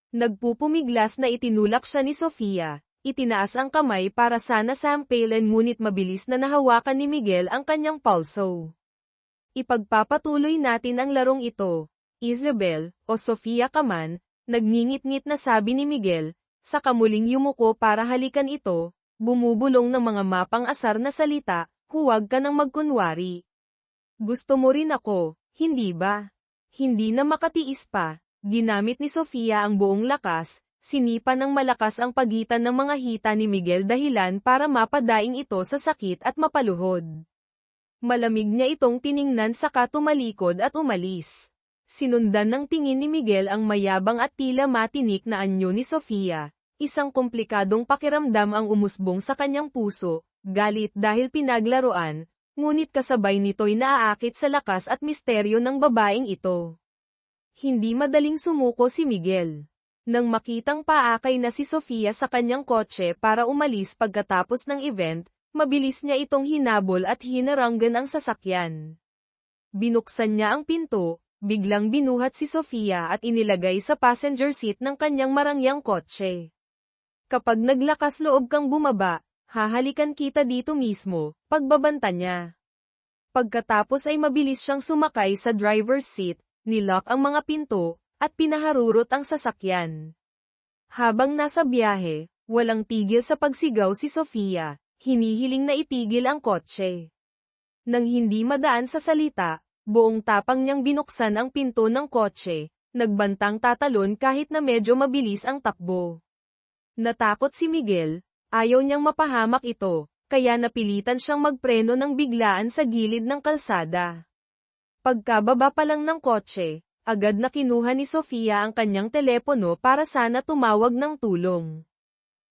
Nagpupumiglas na itinulak siya ni Sofia, itinaas ang kamay para sana sampalin ngunit mabilis na nahawakan ni Miguel ang kanyang pulso. Ipagpapatuloy natin ang larong ito, Isabel, o Sofia ka man, nagngingit-ngit na sabi ni Miguel, sa kamuling yumuko para halikan ito, bumubulong ng mga mapang-asar na salita, huwag ka nang magkunwari. Gusto mo rin ako, hindi ba? Hindi na makatiis pa. Ginamit ni Sofia ang buong lakas, sinipa ng malakas ang pagitan ng mga hita ni Miguel dahilan para mapadaing ito sa sakit at mapaluhod. Malamig niya itong tiningnan saka tumalikod at umalis. Sinundan ng tingin ni Miguel ang mayabang at tila matinik na anyo ni Sofia, isang komplikadong pakiramdam ang umusbong sa kanyang puso, galit dahil pinaglaruan, ngunit kasabay nito'y naaakit sa lakas at misteryo ng babaeng ito. Hindi madaling sumuko si Miguel. Nang makitang paakay na si Sofia sa kanyang kotse para umalis pagkatapos ng event, mabilis niya itong hinabol at hinaranggan ang sasakyan. Binuksan niya ang pinto, biglang binuhat si Sofia at inilagay sa passenger seat ng kanyang marangyang kotse. Kapag naglakas loob kang bumaba, hahalikan kita dito mismo, pagbabanta niya. Pagkatapos ay mabilis siyang sumakay sa driver's seat, nilock ang mga pinto, at pinaharurot ang sasakyan. Habang nasa biyahe, walang tigil sa pagsigaw si Sofia, hinihiling na itigil ang kotse. Nang hindi madaan sa salita, buong tapang niyang binuksan ang pinto ng kotse, nagbantang tatalon kahit na medyo mabilis ang takbo. Natakot si Miguel, ayaw niyang mapahamak ito, kaya napilitan siyang magpreno ng biglaan sa gilid ng kalsada. Pagkababa pa lang ng kotse, agad na kinuha ni Sofia ang kanyang telepono para sana tumawag ng tulong.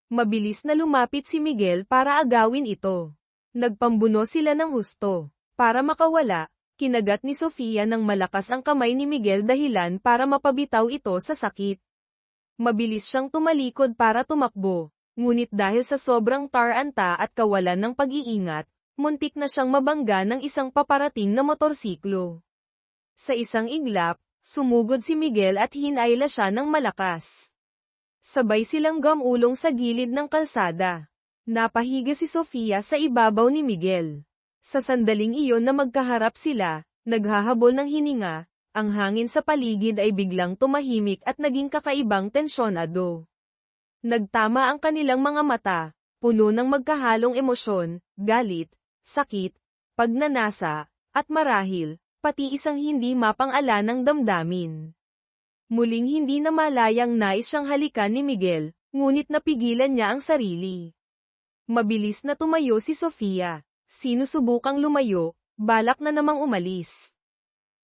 Mabilis na lumapit si Miguel para agawin ito. Nagpambuno sila ng husto. Para makawala, kinagat ni Sofia ng malakas ang kamay ni Miguel dahilan para mapabitaw ito sa sakit. Mabilis siyang tumalikod para tumakbo, ngunit dahil sa sobrang taranta at kawalan ng pag-iingat, muntik na siyang mabangga ng isang paparating na motorsiklo. Sa isang iglap, sumugod si Miguel at hinayla siya ng malakas. Sabay silang gamulong sa gilid ng kalsada. Napahiga si Sofia sa ibabaw ni Miguel. Sa sandaling iyon na magkaharap sila, naghahabol ng hininga, ang hangin sa paligid ay biglang tumahimik at naging kakaibang tensyonado. Nagtama ang kanilang mga mata, puno ng magkahalong emosyon, galit, sakit, pagnanasa, at marahil, pati isang hindi mapang-ala ng damdamin. Muling hindi na malayang nais siyang halikan ni Miguel, ngunit napigilan niya ang sarili. Mabilis na tumayo si Sofia, sinusubukang lumayo, balak na namang umalis.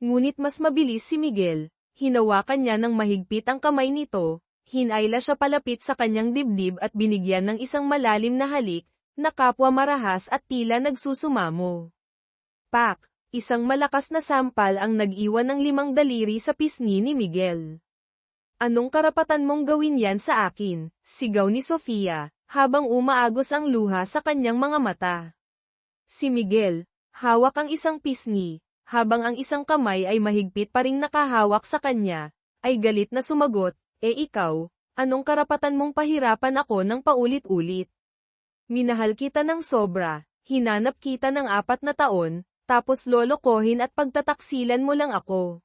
Ngunit mas mabilis si Miguel, hinawakan niya ng mahigpit ang kamay nito, hinayla siya palapit sa kanyang dibdib at binigyan ng isang malalim na halik, na kapwa marahas at tila nagsusumamo. Pak! Isang malakas na sampal ang nag-iwan ng 5 daliri sa pisngi ni Miguel. Anong karapatan mong gawin yan sa akin? Sigaw ni Sofia, habang umaagos ang luha sa kanyang mga mata. Si Miguel, hawak ang isang pisngi, habang ang isang kamay ay mahigpit pa ring nakahawak sa kanya, ay galit na sumagot, ikaw, anong karapatan mong pahirapan ako ng paulit-ulit? Minahal kita ng sobra, hinanap kita ng 4 na taon, tapos lolokohin at pagtataksilan mo lang ako.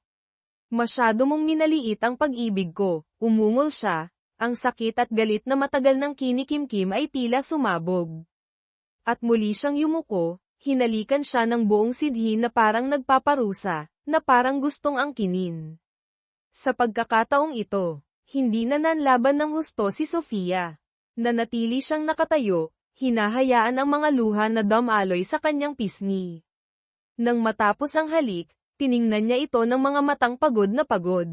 Masyado mong minaliit ang pag-ibig ko, umungol siya, ang sakit at galit na matagal ng kinikimkim ay tila sumabog. At muli siyang yumuko, hinalikan siya ng buong sidhi na parang nagpaparusa, na parang gustong angkinin. Sa pagkakataong ito, hindi na nanlaban ng husto si Sofia. Nanatili siyang nakatayo, hinahayaan ang mga luha na dumaloy sa kanyang pisngi. Nang matapos ang halik, tiningnan niya ito ng mga matang pagod na pagod.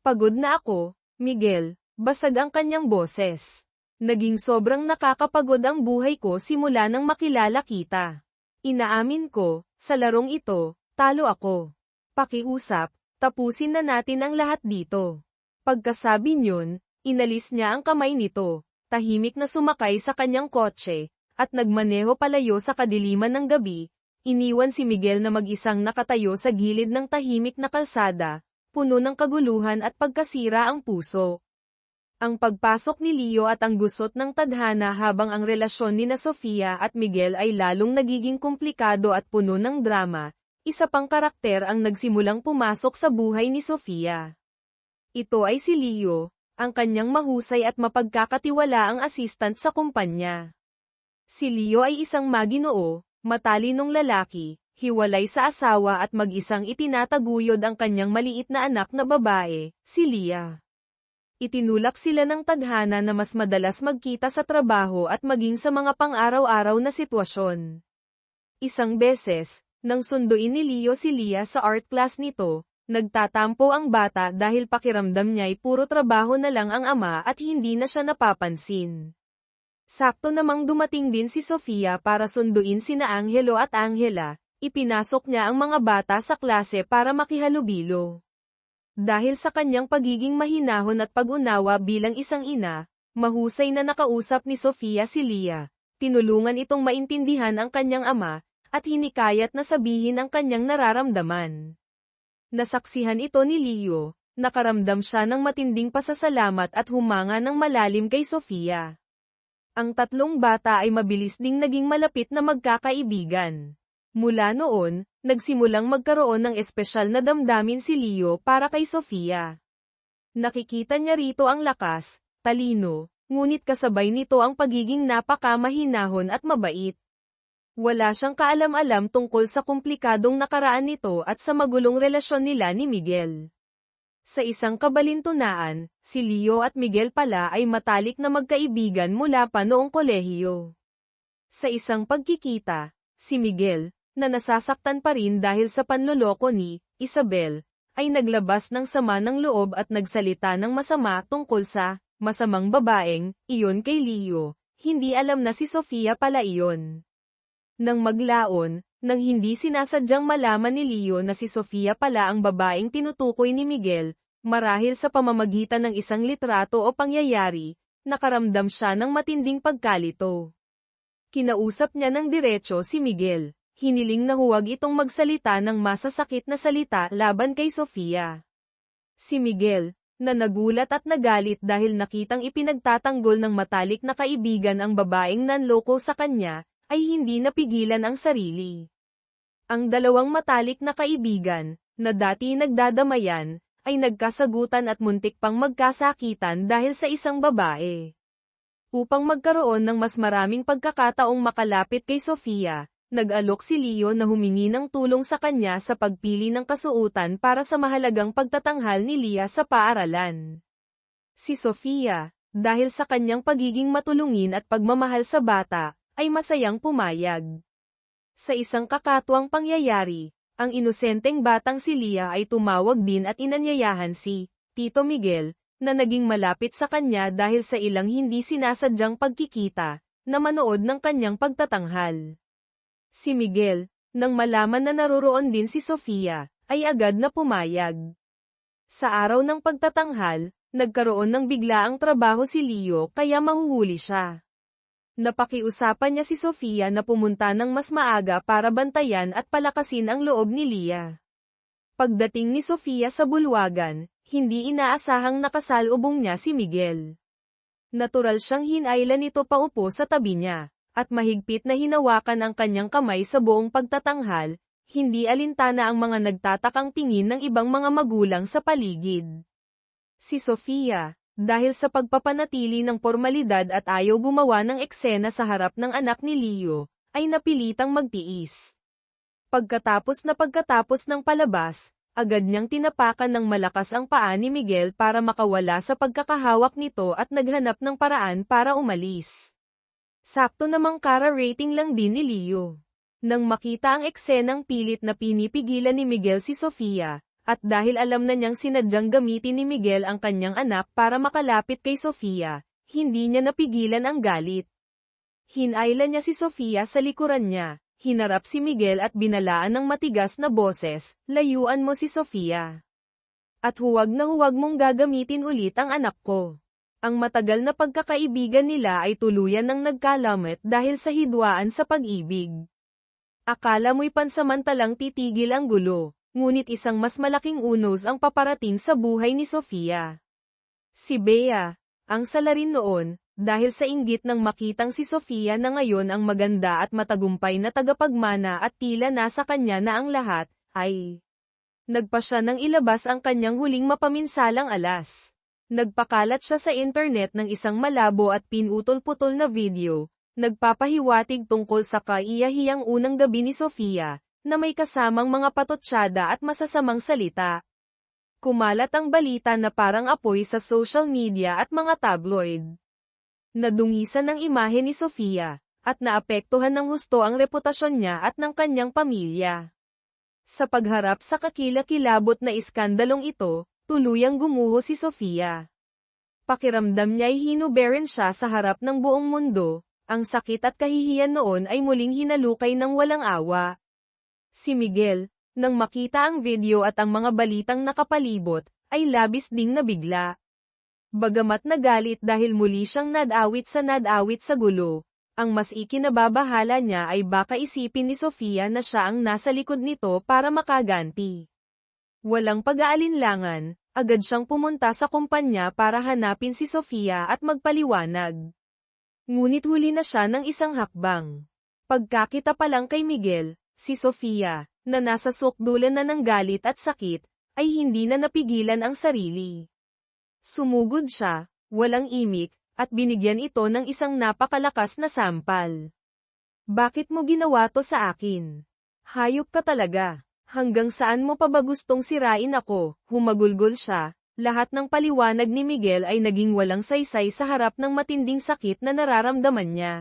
Pagod na ako, Miguel. Basag ang kanyang boses. Naging sobrang nakakapagod ang buhay ko simula nang makilala kita. Inaamin ko, sa larong ito, talo ako. Pakiusap, tapusin na natin ang lahat dito. Pagkasabi niyon, inalis niya ang kamay nito, tahimik na sumakay sa kanyang kotse, at nagmaneho palayo sa kadiliman ng gabi. Iniwan si Miguel na mag-isang nakatayo sa gilid ng tahimik na kalsada, puno ng kaguluhan at pagkasira ang puso. Ang pagpasok ni Leo at ang gusot ng tadhana habang ang relasyon ni na Sofia at Miguel ay lalong nagiging komplikado at puno ng drama, isa pang karakter ang nagsimulang pumasok sa buhay ni Sofia. Ito ay si Leo, ang kanyang mahusay at mapagkakatiwalaang assistant sa kumpanya. Si Leo ay isang maginoo, matalinong lalaki, hiwalay sa asawa at mag-isang itinataguyod ang kanyang maliit na anak na babae, si Leah. Itinulak sila ng tadhana na mas madalas magkita sa trabaho at maging sa mga pang-araw-araw na sitwasyon. Isang beses, nang sunduin ni Leo si Leah sa art class nito, nagtatampo ang bata dahil pakiramdam niya'y puro trabaho na lang ang ama at hindi na siya napapansin. Sakto namang dumating din si Sofia para sunduin sina Angelo at Angela, ipinasok niya ang mga bata sa klase para makihalubilo. Dahil sa kanyang pagiging mahinahon at pag-unawa bilang isang ina, mahusay na nakausap ni Sofia si Leah, tinulungan itong maintindihan ang kanyang ama, at hinikayat na sabihin ang kanyang nararamdaman. Nasaksihan ito ni Leo, nakaramdam siya ng matinding pasasalamat at humanga ng malalim kay Sofia. Ang tatlong bata ay mabilis ding naging malapit na magkakaibigan. Mula noon, nagsimulang magkaroon ng espesyal na damdamin si Leo para kay Sofia. Nakikita niya rito ang lakas, talino, ngunit kasabay nito ang pagiging napakamahinahon at mabait. Wala siyang kaalam-alam tungkol sa komplikadong nakaraan nito at sa magulong relasyon nila ni Miguel. Sa isang kabalintunaan, si Leo at Miguel pala ay matalik na magkaibigan mula pa noong kolehiyo. Sa isang pagkikita, si Miguel, na nasasaktan pa rin dahil sa panloloko ni Isabel, ay naglabas ng sama ng loob at nagsalita ng masama tungkol sa masamang babaeng iyon kay Leo. Hindi alam na si Sofia pala iyon. Nang maglaon, nang hindi sinasadyang malaman ni Leo na si Sofia pala ang babaeng tinutukoy ni Miguel, marahil sa pamamagitan ng isang litrato o pangyayari, nakaramdam siya ng matinding pagkalito. Kinausap niya ng diretso si Miguel. Hiniling na huwag itong magsalita ng masasakit na salita laban kay Sofia. Si Miguel, na nagulat at nagalit dahil nakitang ipinagtatanggol ng matalik na kaibigan ang babaeng nanloko sa kanya, ay hindi napigilan ang sarili. Ang dalawang matalik na kaibigan, na dati nagdadamayan, ay nagkasagutan at muntik pang magkasakitan dahil sa isang babae. Upang magkaroon ng mas maraming pagkakataong makalapit kay Sofia, nag-alok si Leo na humingi ng tulong sa kanya sa pagpili ng kasuotan para sa mahalagang pagtatanghal ni Leah sa paaralan. Si Sofia, dahil sa kanyang pagiging matulungin at pagmamahal sa bata, ay masayang pumayag. Sa isang kakatuwang pangyayari, ang inosenteng batang si Leah ay tumawag din at inanyayahan si Tito Miguel, na naging malapit sa kanya dahil sa ilang hindi sinasadyang pagkikita, na manood ng kanyang pagtatanghal. Si Miguel, nang malaman na naroroon din si Sofia, ay agad na pumayag. Sa araw ng pagtatanghal, nagkaroon ng biglaang trabaho si Leo kaya mahuhuli siya. Napakiusapan niya si Sofia na pumunta ng mas maaga para bantayan at palakasin ang loob ni Leah. Pagdating ni Sofia sa bulwagan, hindi inaasahang nakasalubong niya si Miguel. Natural siyang hinailan nito paupo sa tabi niya, at mahigpit na hinawakan ang kanyang kamay sa buong pagtatanghal, hindi alintana ang mga nagtatakang tingin ng ibang mga magulang sa paligid. Si Sofia, dahil sa pagpapanatili ng formalidad at ayaw gumawa ng eksena sa harap ng anak ni Leo, ay napilitang magtiis. Pagkatapos ng palabas, agad niyang tinapakan ng malakas ang paa ni Miguel para makawala sa pagkakahawak nito at naghanap ng paraan para umalis. Sakto namang kara-rating lang din ni Leo. Nang makita ang eksenang pilit na pinipigilan ni Miguel si Sofia, at dahil alam na niyang sinadyang gamitin ni Miguel ang kanyang anak para makalapit kay Sofia, hindi niya napigilan ang galit. Hinailan niya si Sofia sa likuran niya, hinarap si Miguel at binalaan ng matigas na boses, "Layuan mo si Sofia. At huwag na huwag mong gagamitin ulit ang anak ko." Ang matagal na pagkakaibigan nila ay tuluyan ng nagkalamit dahil sa hidwaan sa pag-ibig. Akala mo'y pansamantalang titigil ang gulo, ngunit isang mas malaking unos ang paparating sa buhay ni Sofia. Si Bea, ang salarin noon, dahil sa inggit ng makitang si Sofia na ngayon ang maganda at matagumpay na tagapagmana at tila nasa kanya na ang lahat, ay nagpa siya nang ilabas ang kanyang huling mapaminsalang alas. Nagpakalat siya sa internet ng isang malabo at pinutol-putol na video, nagpapahiwatig tungkol sa kaiyahiyang unang gabi ni Sofia, na may kasamang mga patotsyada at masasamang salita. Kumalat ang balita na parang apoy sa social media at mga tabloid. Nadungisan ang imahe ni Sofia, at naapektuhan ng husto ang reputasyon niya at ng kanyang pamilya. Sa pagharap sa kakilakilabot na iskandalong ito, tuluyang gumuho si Sofia. Pakiramdam niya ay hinuberin siya sa harap ng buong mundo, ang sakit at kahihiyan noon ay muling hinalukay ng walang awa. Si Miguel, nang makita ang video at ang mga balitang nakapalibot, ay labis ding nabigla. Bagamat nagalit dahil muli siyang nadawit sa gulo, ang mas ikinababahala niya ay baka isipin ni Sofia na siya ang nasa likod nito para makaganti. Walang pag-aalinlangan, agad siyang pumunta sa kumpanya para hanapin si Sofia at magpaliwanag. Ngunit huli na siya ng isang hakbang. Pagkakita pa lang kay Miguel, si Sofia, na nasa sukdulan na ng galit at sakit, ay hindi na napigilan ang sarili. Sumugod siya, walang imik, at binigyan ito ng isang napakalakas na sampal. "Bakit mo ginawa to sa akin? Hayop ka talaga. Hanggang saan mo pa ba gustong sirain ako?" Humagulgol siya. Lahat ng paliwanag ni Miguel ay naging walang saysay sa harap ng matinding sakit na nararamdaman niya.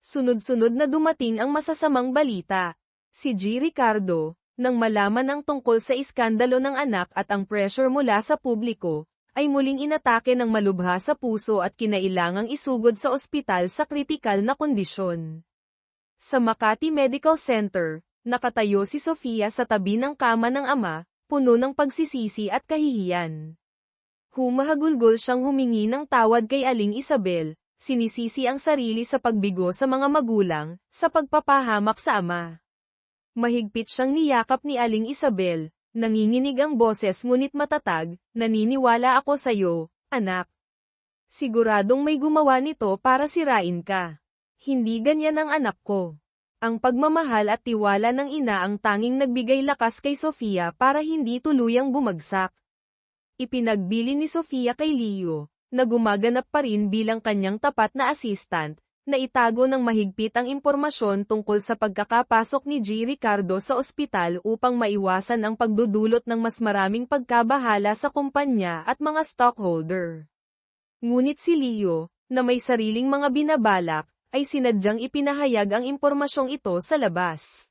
Sunod-sunod na dumating ang masasamang balita. Si G. Ricardo, nang malaman ang tungkol sa iskandalo ng anak at ang pressure mula sa publiko, ay muling inatake ng malubha sa puso at kinailangang isugod sa ospital sa kritikal na kondisyon. Sa Makati Medical Center, nakatayo si Sofia sa tabi ng kama ng ama, puno ng pagsisisi at kahihiyan. Humahagulgol siyang humingi ng tawad kay Aling Isabel, sinisisi ang sarili sa pagbigo sa mga magulang, sa pagpapahamak sa ama. Mahigpit siyang niyakap ni Aling Isabel, nanginginig ang boses ngunit matatag, "Naniniwala ako sa'yo, anak. Siguradong may gumawa nito para sirain ka. Hindi ganyan ang anak ko." Ang pagmamahal at tiwala ng ina ang tanging nagbigay lakas kay Sofia para hindi tuluyang bumagsak. Ipinagbili ni Sofia kay Leo, na gumaganap pa rin bilang kanyang tapat na assistant, na itago ng mahigpit ang impormasyon tungkol sa pagkakapasok ni G. Ricardo sa ospital upang maiwasan ang pagdudulot ng mas maraming pagkabahala sa kumpanya at mga stockholder. Ngunit si Leo, na may sariling mga binabalak, ay sinadyang ipinahayag ang impormasyong ito sa labas.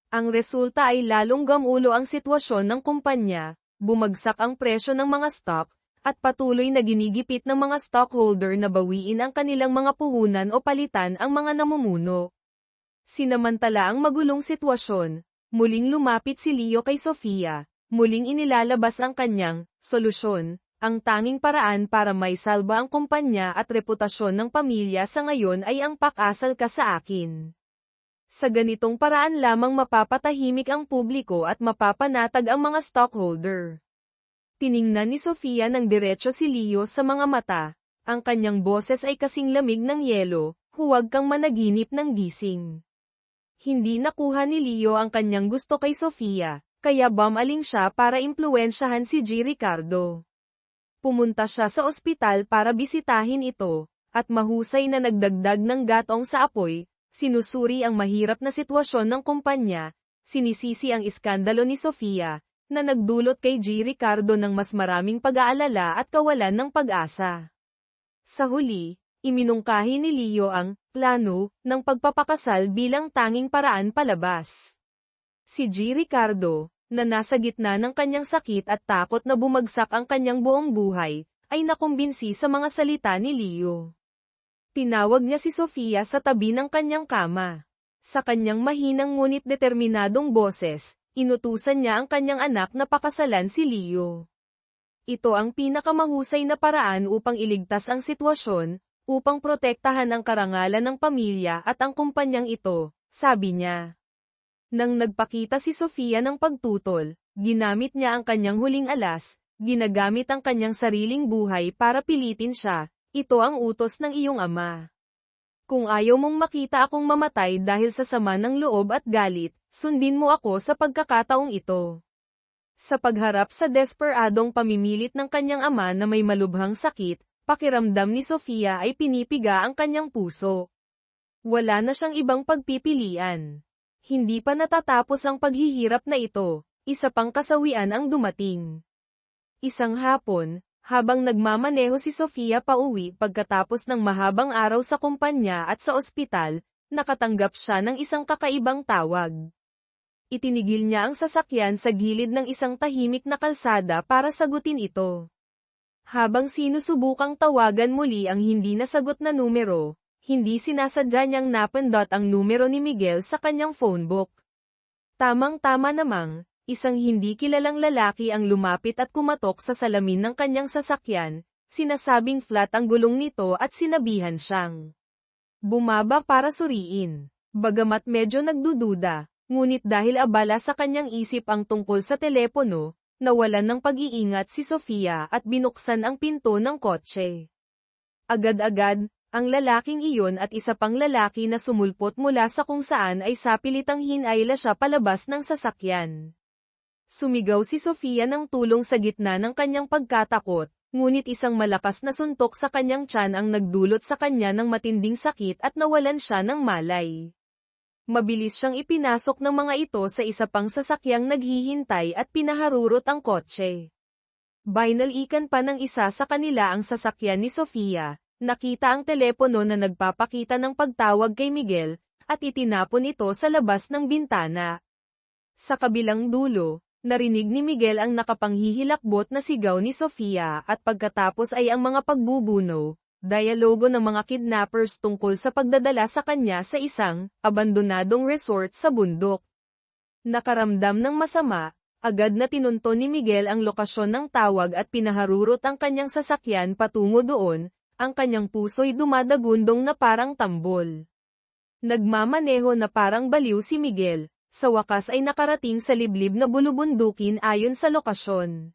Ang resulta ay lalong gamulo ang sitwasyon ng kumpanya, bumagsak ang presyo ng mga stock, at patuloy na ginigipit ng mga stockholder na bawiin ang kanilang mga puhunan o palitan ang mga namumuno. Sinamantala ang magulong sitwasyon, muling lumapit si Leo kay Sofia, muling inilalabas ang kanyang solusyon, Ang tanging paraan para maisalba ang kumpanya at reputasyon ng pamilya sa ngayon ay ang pakasal ka sa akin. Sa ganitong paraan lamang mapapatahimik ang publiko at mapapanatag ang mga stockholder. Tiningnan ni Sofia ng diretso si Leo sa mga mata. Ang kanyang boses ay kasing lamig ng yelo, huwag kang managinip ng gising. Hindi nakuha ni Leo ang kanyang gusto kay Sofia, kaya bumaling siya para impluwensyahan si G. Ricardo. Pumunta siya sa ospital para bisitahin ito, at mahusay na nagdagdag ng gatong sa apoy, sinusuri ang mahirap na sitwasyon ng kumpanya, sinisisi ang iskandalo ni Sofia, na nagdulot kay G. Ricardo ng mas maraming pag-aalala at kawalan ng pag-asa. Sa huli, iminungkahi ni Leo ang plano ng pagpapakasal bilang tanging paraan palabas. Si G. Ricardo, na nasa gitna ng kanyang sakit at takot na bumagsak ang kanyang buong buhay, ay nakumbinsi sa mga salita ni Leo. Tinawag niya si Sofia sa tabi ng kanyang kama. Sa kanyang mahinang ngunit determinadong boses, inutusan niya ang kanyang anak na pakasalan si Leo. Ito ang pinakamahusay na paraan upang iligtas ang sitwasyon, upang protektahan ang karangalan ng pamilya at ang kumpanyang ito, sabi niya. Nang nagpakita si Sofia ng pagtutol, ginamit niya ang kanyang huling alas, ginagamit ang kanyang sariling buhay para pilitin siya, ito ang utos ng iyong ama. Kung ayaw mong makita akong mamatay dahil sa sama ng loob at galit, sundin mo ako sa pagkakataong ito. Sa pagharap sa desperadong pamimilit ng kanyang ama na may malubhang sakit, pakiramdam ni Sofia ay pinipiga ang kanyang puso. Wala na siyang ibang pagpipilian. Hindi pa natatapos ang paghihirap na ito, isa pang kasawian ang dumating. Isang hapon, habang nagmamaneho si Sofia pauwi pagkatapos ng mahabang araw sa kumpanya at sa ospital, nakatanggap siya ng isang kakaibang tawag. Itinigil niya ang sasakyan sa gilid ng isang tahimik na kalsada para sagutin ito. Habang sinusubukang tawagan muli ang hindi nasagot na numero, hindi sinasadya niyang napindot ang numero ni Miguel sa kanyang phonebook. Tamang-tama namang, isang hindi kilalang lalaki ang lumapit at kumatok sa salamin ng kanyang sasakyan, sinasabing flat ang gulong nito at sinabihan siyang bumaba para suriin. Bagamat medyo nagdududa, ngunit dahil abala sa kanyang isip ang tungkol sa telepono, nawalan ng pag-iingat si Sofia at binuksan ang pinto ng kotse. Agad-agad, ang lalaking iyon at isa pang lalaki na sumulpot mula sa kung saan ay sapilitang hinayla siya palabas ng sasakyan. Sumigaw si Sofia ng tulong sa gitna ng kanyang pagkatakot, ngunit isang malakas na suntok sa kanyang tiyan ang nagdulot sa kanya ng matinding sakit at nawalan siya ng malay. Mabilis siyang ipinasok ng mga ito sa isa pang sasakyang naghihintay at pinaharurot ang kotse. Binalikan pa ng isa sa kanila ang sasakyan ni Sofia. Nakita ang telepono na nagpapakita ng pagtawag kay Miguel, at itinapon ito sa labas ng bintana. Sa kabilang dulo, narinig ni Miguel ang nakapanghihilakbot na sigaw ni Sofia at pagkatapos ay ang mga pagbubuno, dialogo ng mga kidnappers tungkol sa pagdadala sa kanya sa isang abandonadong resort sa bundok. Nakaramdam ng masama, agad na tinunto ni Miguel ang lokasyon ng tawag at pinaharurot ang kanyang sasakyan patungo doon. Ang kanyang puso'y dumadagundong na parang tambol. Nagmamaneho na parang baliw si Miguel, sa wakas ay nakarating sa liblib na bulubundukin ayon sa lokasyon.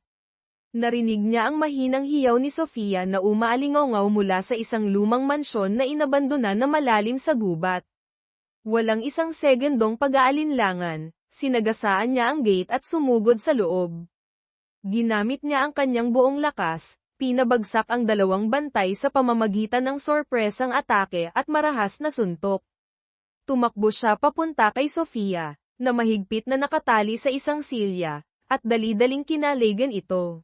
Narinig niya ang mahinang hiyaw ni Sofia na umaalingaw mula sa isang lumang mansyon na inabandona na malalim sa gubat. Walang isang segundong pag-aalinlangan, sinagasaan niya ang gate at sumugod sa loob. Ginamit niya ang kanyang buong lakas. Pinabagsak ang dalawang bantay sa pamamagitan ng sorpresang atake at marahas na suntok. Tumakbo siya papunta kay Sofia, na mahigpit na nakatali sa isang silya, at dali-daling kinaligan ito.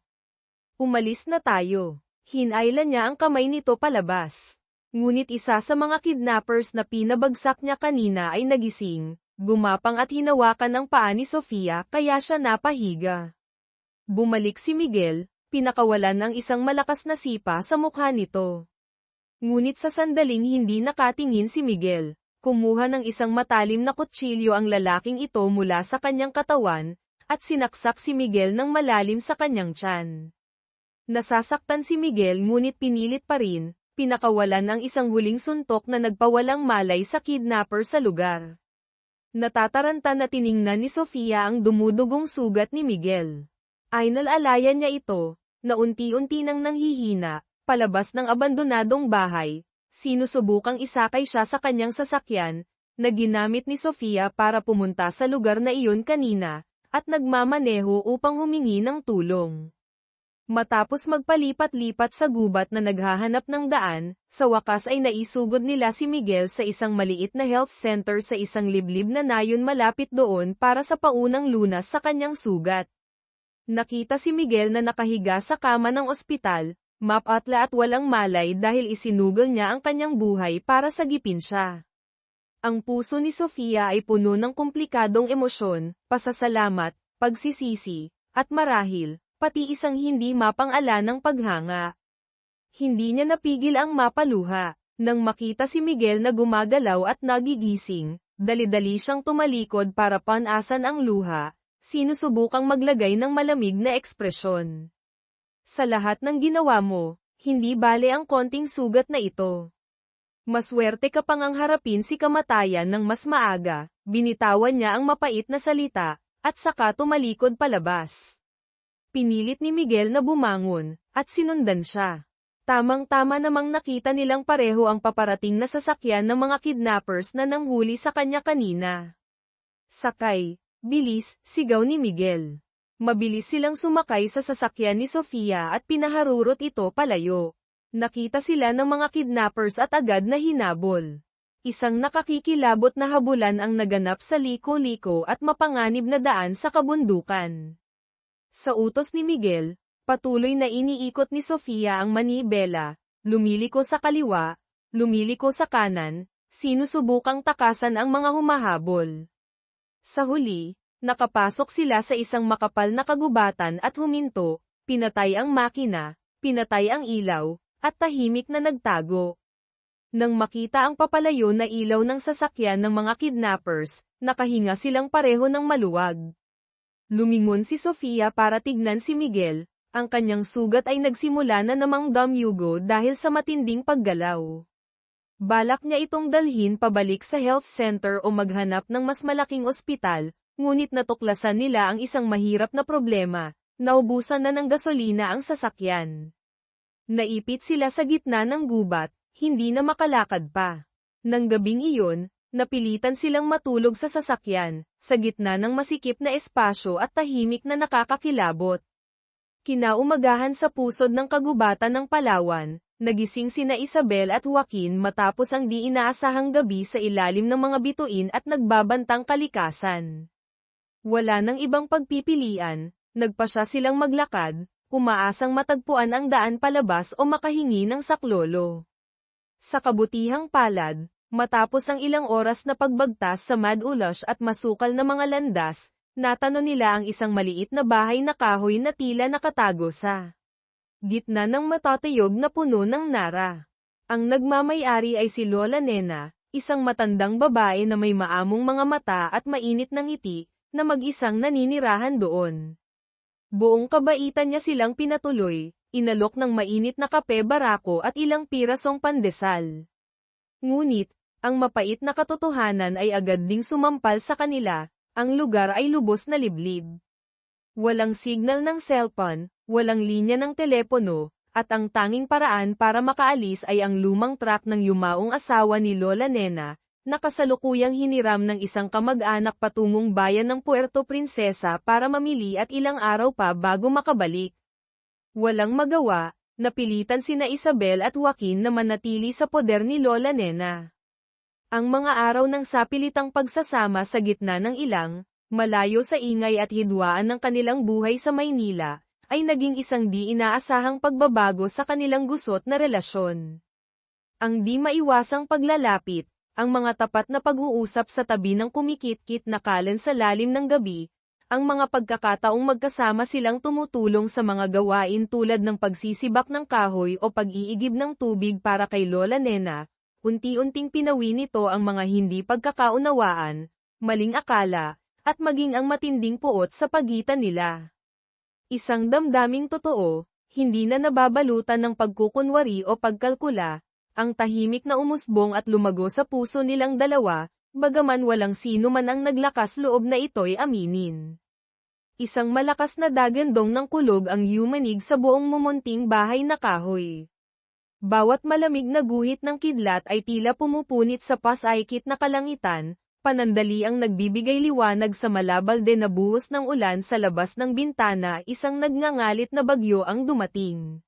Umalis na tayo. Hinayla niya ang kamay nito palabas. Ngunit isa sa mga kidnappers na pinabagsak niya kanina ay nagising, gumapang at hinawakan ang paa ni Sofia kaya siya napahiga. Bumalik si Miguel. Pinakawalan ang isang malakas na sipa sa mukha nito. Ngunit sa sandaling hindi nakatingin si Miguel, kumuha ng isang matalim na kutsilyo ang lalaking ito mula sa kanyang katawan, at sinaksak si Miguel ng malalim sa kanyang tiyan. Nasasaktan si Miguel ngunit pinilit pa rin, pinakawalan ang isang huling suntok na nagpawalang malay sa kidnapper sa lugar. Natataranta na tiningnan ni Sofia ang dumudugong sugat ni Miguel. Inalalayan niya ito, na unti-unti nang nanghihina, palabas ng abandonadong bahay, sinusubukang isakay siya sa kanyang sasakyan, na ginamit ni Sofia para pumunta sa lugar na iyon kanina, at nagmamaneho upang humingi ng tulong. Matapos magpalipat-lipat sa gubat na naghahanap ng daan, sa wakas ay naisugod nila si Miguel sa isang maliit na health center sa isang liblib na nayon malapit doon para sa paunang lunas sa kanyang sugat. Nakita si Miguel na nakahiga sa kama ng ospital, mapatla at walang malay dahil isinugol niya ang kanyang buhay para sagipin siya. Ang puso ni Sofia ay puno ng komplikadong emosyon, pasasalamat, pagsisisi, at marahil, pati isang hindi mapang-ala ng paghanga. Hindi niya napigil ang mapaluha, nang makita si Miguel na gumagalaw at nagigising, dali-dali siyang tumalikod para panasan ang luha, sinusubukang maglagay ng malamig na ekspresyon. Sa lahat ng ginawa mo, hindi bale ang konting sugat na ito. Maswerte ka pang ang harapin si kamatayan ng mas maaga, binitawan niya ang mapait na salita, at saka tumalikod palabas. Pinilit ni Miguel na bumangon, at sinundan siya. Tamang-tama namang nakita nilang pareho ang paparating na sasakyan ng mga kidnappers na nanghuli sa kanya kanina. Sakay, bilis, sigaw ni Miguel. Mabilis silang sumakay sa sasakyan ni Sofia at pinaharurot ito palayo. Nakita sila ng mga kidnappers at agad na hinabol. Isang nakakikilabot na habulan ang naganap sa liko-liko at mapanganib na daan sa kabundukan. Sa utos ni Miguel, patuloy na iniikot ni Sofia ang manibela, lumiliko sa kaliwa, lumiliko sa kanan, sinusubukang takasan ang mga humahabol. Sa huli, nakapasok sila sa isang makapal na kagubatan at huminto, pinatay ang makina, pinatay ang ilaw, at tahimik na nagtago. Nang makita ang papalayo na ilaw ng sasakyan ng mga kidnappers, nakahinga silang pareho ng maluwag. Lumingon si Sofia para tignan si Miguel, ang kanyang sugat ay nagsimula na namang dumyugo dahil sa matinding paggalaw. Balak niya itong dalhin pabalik sa health center o maghanap ng mas malaking ospital, ngunit natuklasan nila ang isang mahirap na problema, naubusan na ng gasolina ang sasakyan. Naipit sila sa gitna ng gubat, hindi na makalakad pa. Nang gabing iyon, napilitan silang matulog sa sasakyan, sa gitna ng masikip na espasyo at tahimik na nakakakilabot. Kinaumagahan sa pusod ng kagubatan ng Palawan, nagising sina Isabel at Joaquin matapos ang di inaasahang gabi sa ilalim ng mga bituin at nagbabantang kalikasan. Wala nang ibang pagpipilian, nagpasya silang maglakad, umaasang matagpuan ang daan palabas o makahingi ng saklolo. Sa kabutihang palad, matapos ang ilang oras na pagbagtas sa mad-ulosh at masukal na mga landas, natano nila ang isang maliit na bahay na kahoy na tila nakatago sa gitna ng matatayog na puno ng nara. Ang nagmamay-ari ay si Lola Nena, isang matandang babae na may maamong mga mata at mainit na ngiti, na mag-isang naninirahan doon. Buong kabaitan niya silang pinatuloy, inalok ng mainit na kape barako at ilang pirasong pandesal. Ngunit, ang mapait na katotohanan ay agad ding sumampal sa kanila, ang lugar ay lubos na liblib. Walang signal ng cellphone, walang linya ng telepono, at ang tanging paraan para makaalis ay ang lumang truck ng yumaong asawa ni Lola Nena, na kasalukuyang hiniram ng isang kamag-anak patungong bayan ng Puerto Princesa para mamili at ilang araw pa bago makabalik. Walang magawa, napilitan sina Isabel at Joaquin na manatili sa poder ni Lola Nena. Ang mga araw ng sapilitang pagsasama sa gitna ng ilang, malayo sa ingay at hidwaan ng kanilang buhay sa Maynila, ay naging isang di inaasahang pagbabago sa kanilang gusot na relasyon. Ang di maiwasang paglalapit, ang mga tapat na pag-uusap sa tabi ng kumikit-kit na kalan sa lalim ng gabi, ang mga pagkakataong magkasama silang tumutulong sa mga gawain tulad ng pagsisibak ng kahoy o pag-iigib ng tubig para kay Lola Nena, unti-unting pinawi nito ang mga hindi pagkakaunawaan, maling akala, at maging ang matinding puot sa pagitan nila. Isang damdaming totoo, hindi na nababalutan ng pagkukunwari o pagkalkula, ang tahimik na umusbong at lumago sa puso nilang dalawa, bagaman walang sino man ang naglakas loob na ito'y aminin. Isang malakas na dagandong ng kulog ang yumanig sa buong mumunting bahay na kahoy. Bawat malamig na guhit ng kidlat ay tila pumupunit sa pasaykit na kalangitan, panandali ang nagbibigay liwanag sa malabalde na buhos ng ulan sa labas ng bintana. Isang nagngangalit na bagyo ang dumating.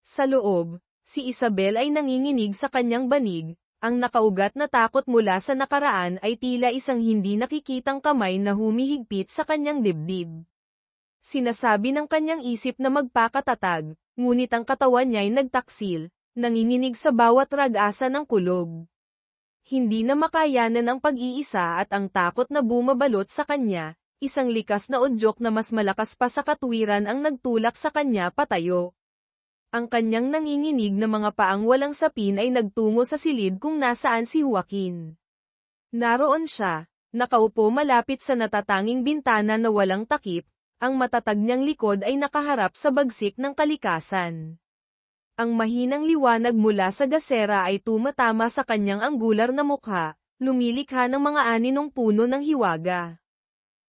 Sa loob, si Isabel ay nanginginig sa kanyang banig, ang nakaugat na takot mula sa nakaraan ay tila isang hindi nakikitang kamay na humihigpit sa kanyang dibdib. Sinasabi ng kanyang isip na magpakatatag, ngunit ang katawan niya'y nagtaksil, nanginginig sa bawat rag-asa ng kulog. Hindi na makayanan ang pag-iisa at ang takot na bumabalot sa kanya, isang likas na udyok na mas malakas pa sa katwiran ang nagtulak sa kanya patayo. Ang kanyang nanginginig na mga paang walang sapin ay nagtungo sa silid kung nasaan si Joaquin. Naroon siya, nakaupo malapit sa natatanging bintana na walang takip, ang matatag niyang likod ay nakaharap sa bagsik ng kalikasan. Ang mahinang liwanag mula sa gasera ay tumatama sa kanyang anggular na mukha, lumilikha ng mga aninong puno ng hiwaga.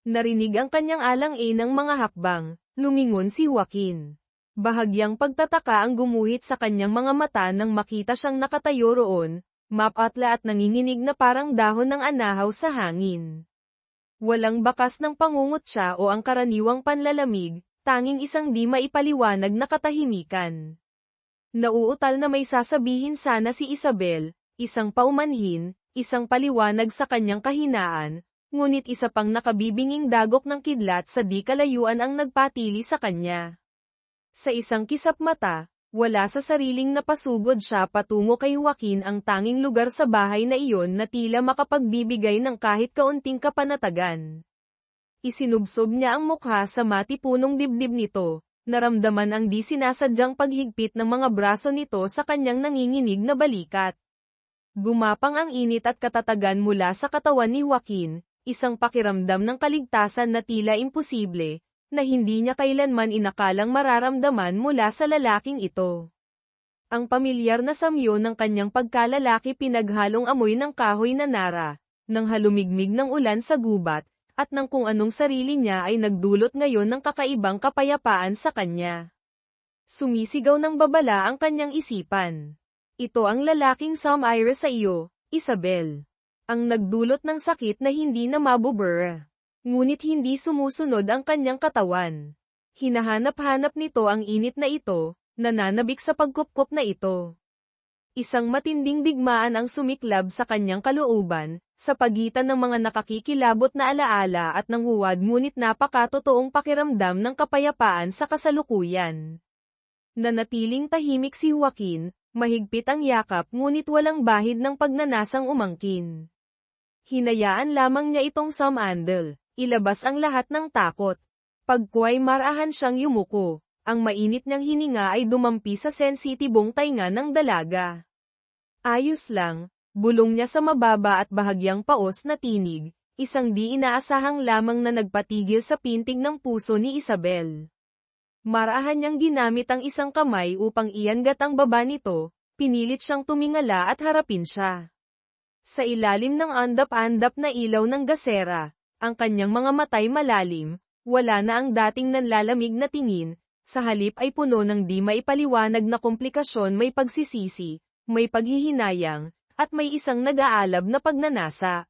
Narinig ang kanyang alang-inang mga hakbang, lumingon si Joaquin. Bahagyang pagtataka ang gumuhit sa kanyang mga mata nang makita siyang nakatayo roon, mapatla at nanginginig na parang dahon ng anahaw sa hangin. Walang bakas ng pangungutya o ang karaniwang panlalamig, tanging isang di maipaliwanag na katahimikan. Nauutal na may sasabihin sana si Isabel, isang paumanhin, isang paliwanag sa kanyang kahinaan, ngunit isa pang nakabibinging dagok ng kidlat sa di kalayuan ang nagpatili sa kanya. Sa isang kisap mata, wala sa sariling napasugod siya patungo kay Joaquin, ang tanging lugar sa bahay na iyon na tila makapagbibigay ng kahit kaunting kapanatagan. Isinubsob niya ang mukha sa matipunong dibdib nito. Naramdaman ang di sinasadyang paghigpit ng mga braso nito sa kanyang nanginginig na balikat. Gumapang ang init at katatagan mula sa katawan ni Joaquin, isang pakiramdam ng kaligtasan na tila imposible, na hindi niya kailanman inakalang mararamdaman mula sa lalaking ito. Ang pamilyar na samyo ng kanyang pagkalalaki, pinaghalong amoy ng kahoy na nara, ng halumigmig ng ulan sa gubat, at ng kung anong sarili niya ay nagdulot ngayon ng kakaibang kapayapaan sa kanya. Sumisigaw ng babala ang kanyang isipan. Ito ang lalaking sumire sa iyo, Isabel. Ang nagdulot ng sakit na hindi na mabubura. Ngunit hindi sumusunod ang kanyang katawan. Hinahanap-hanap nito ang init na ito, nananabik sa pagkupkop na ito. Isang matinding digmaan ang sumiklab sa kanyang kalooban, sa pagitan ng mga nakakikilabot na alaala at ng huwad ngunit napakatotoong pakiramdam ng kapayapaan sa kasalukuyan. Nanatiling tahimik si Joaquin, mahigpit ang yakap ngunit walang bahid ng pagnanasang umangkin. Hinayaan lamang niya itong sumandal, ilabas ang lahat ng takot. Pagkuway marahan siyang yumuko, ang mainit niyang hininga ay dumampi sa sensitibong tainga ng dalaga. Ayos lang, bulong niya sa mababa at bahagyang paos na tinig, isang di inaasahang lamang na nagpatigil sa pintig ng puso ni Isabel. Marahan niyang ginamit ang isang kamay upang iangat ang baba nito, pinilit siyang tumingala at harapin siya. Sa ilalim ng andap-andap na ilaw ng gasera, ang kanyang mga matay malalim, wala na ang dating nanlalamig na tingin, sa halip ay puno ng di maipaliwanag na komplikasyon, may pagsisisi, may paghihinayang, at may isang nag-aalab na pagnanasa.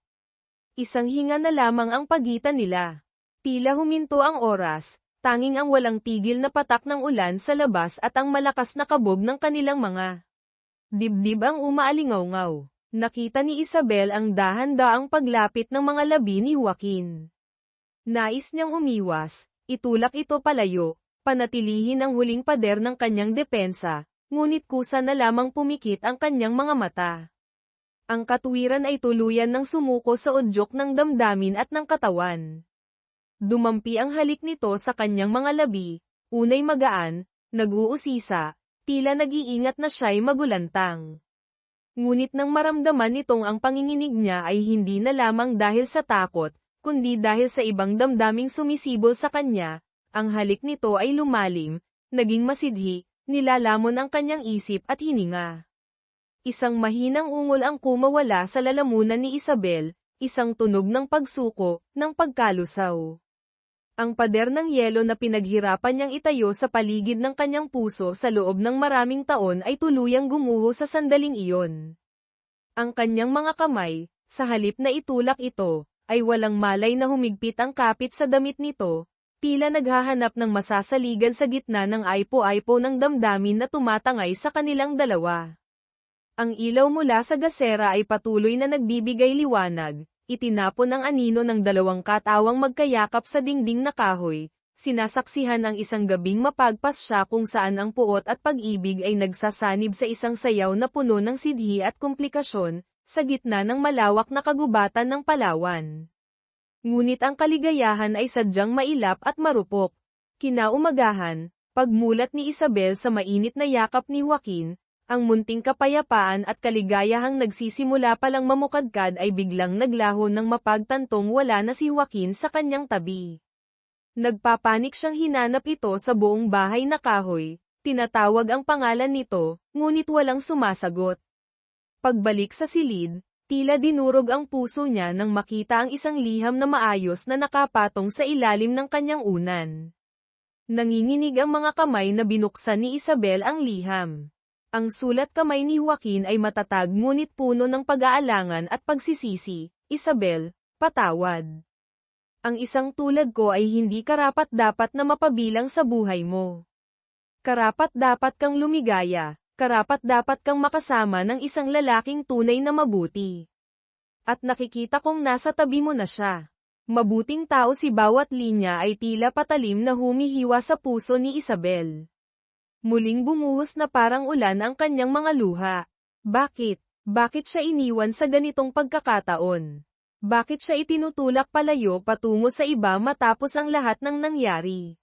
Isang hinga na lamang ang pagitan nila. Tila huminto ang oras, tanging ang walang tigil na patak ng ulan sa labas at ang malakas na kabog ng kanilang mga dibdib ang umaalingaw-ngaw. Nakita ni Isabel ang dahan-daang paglapit ng mga labi ni Joaquin. Nais niyang umiwas, itulak ito palayo, panatilihin ang huling pader ng kanyang depensa, ngunit kusa na lamang pumikit ang kanyang mga mata. Ang katwiran ay tuluyan ng sumuko sa udyok ng damdamin at ng katawan. Dumampi ang halik nito sa kanyang mga labi, unay magaan, nag-uusisa, tila nag-iingat na siya'y magulantang. Ngunit nang maramdaman nitong ang panginginig niya ay hindi na lamang dahil sa takot, kundi dahil sa ibang damdaming sumisibol sa kanya, ang halik nito ay lumalim, naging masidhi, nilalamon ang kanyang isip at hininga. Isang mahinang ungol ang kumawala sa lalamunan ni Isabel, isang tunog ng pagsuko, ng pagkalusaw. Ang pader ng yelo na pinaghirapan niyang itayo sa paligid ng kanyang puso sa loob ng maraming taon ay tuluyang gumuho sa sandaling iyon. Ang kanyang mga kamay, sa halip na itulak ito, ay walang malay na humigpit ang kapit sa damit nito, tila naghahanap ng masasaligan sa gitna ng aipo-aipo ng damdamin na tumatangay sa kanilang dalawa. Ang ilaw mula sa gasera ay patuloy na nagbibigay liwanag. Itinapon ang anino ng dalawang katawang magkayakap sa dingding na kahoy, sinasaksihan ang isang gabing mapagpasya kung saan ang puot at pag-ibig ay nagsasanib sa isang sayaw na puno ng sidhi at komplikasyon, sa gitna ng malawak na kagubatan ng Palawan. Ngunit ang kaligayahan ay sadyang mailap at marupok. Kinaumagahan, pagmulat ni Isabel sa mainit na yakap ni Joaquin, ang munting kapayapaan at kaligayahang nagsisimula palang mamukadkad ay biglang naglaho ng mapagtantong wala na si Joaquin sa kanyang tabi. Nagpapanik siyang hinanap ito sa buong bahay na kahoy, tinatawag ang pangalan nito, ngunit walang sumasagot. Pagbalik sa silid, tila dinurog ang puso niya nang makita ang isang liham na maayos na nakapatong sa ilalim ng kanyang unan. Nanginginig ang mga kamay na binuksan ni Isabel ang liham. Ang sulat kamay ni Joaquin ay matatag ngunit puno ng pag-aalangan at pagsisisi. Isabel, patawad. Ang isang tulad ko ay hindi karapat-dapat na mapabilang sa buhay mo. Karapat-dapat kang lumigaya, karapat-dapat kang makasama ng isang lalaking tunay na mabuti. At nakikita kong nasa tabi mo na siya. Mabuting tao si bawat linya ay tila patalim na humihiwa sa puso ni Isabel. Muling bumuhos na parang ulan ang kanyang mga luha. Bakit? Bakit siya iniwan sa ganitong pagkakataon? Bakit siya itinutulak palayo patungo sa iba matapos ang lahat ng nangyari?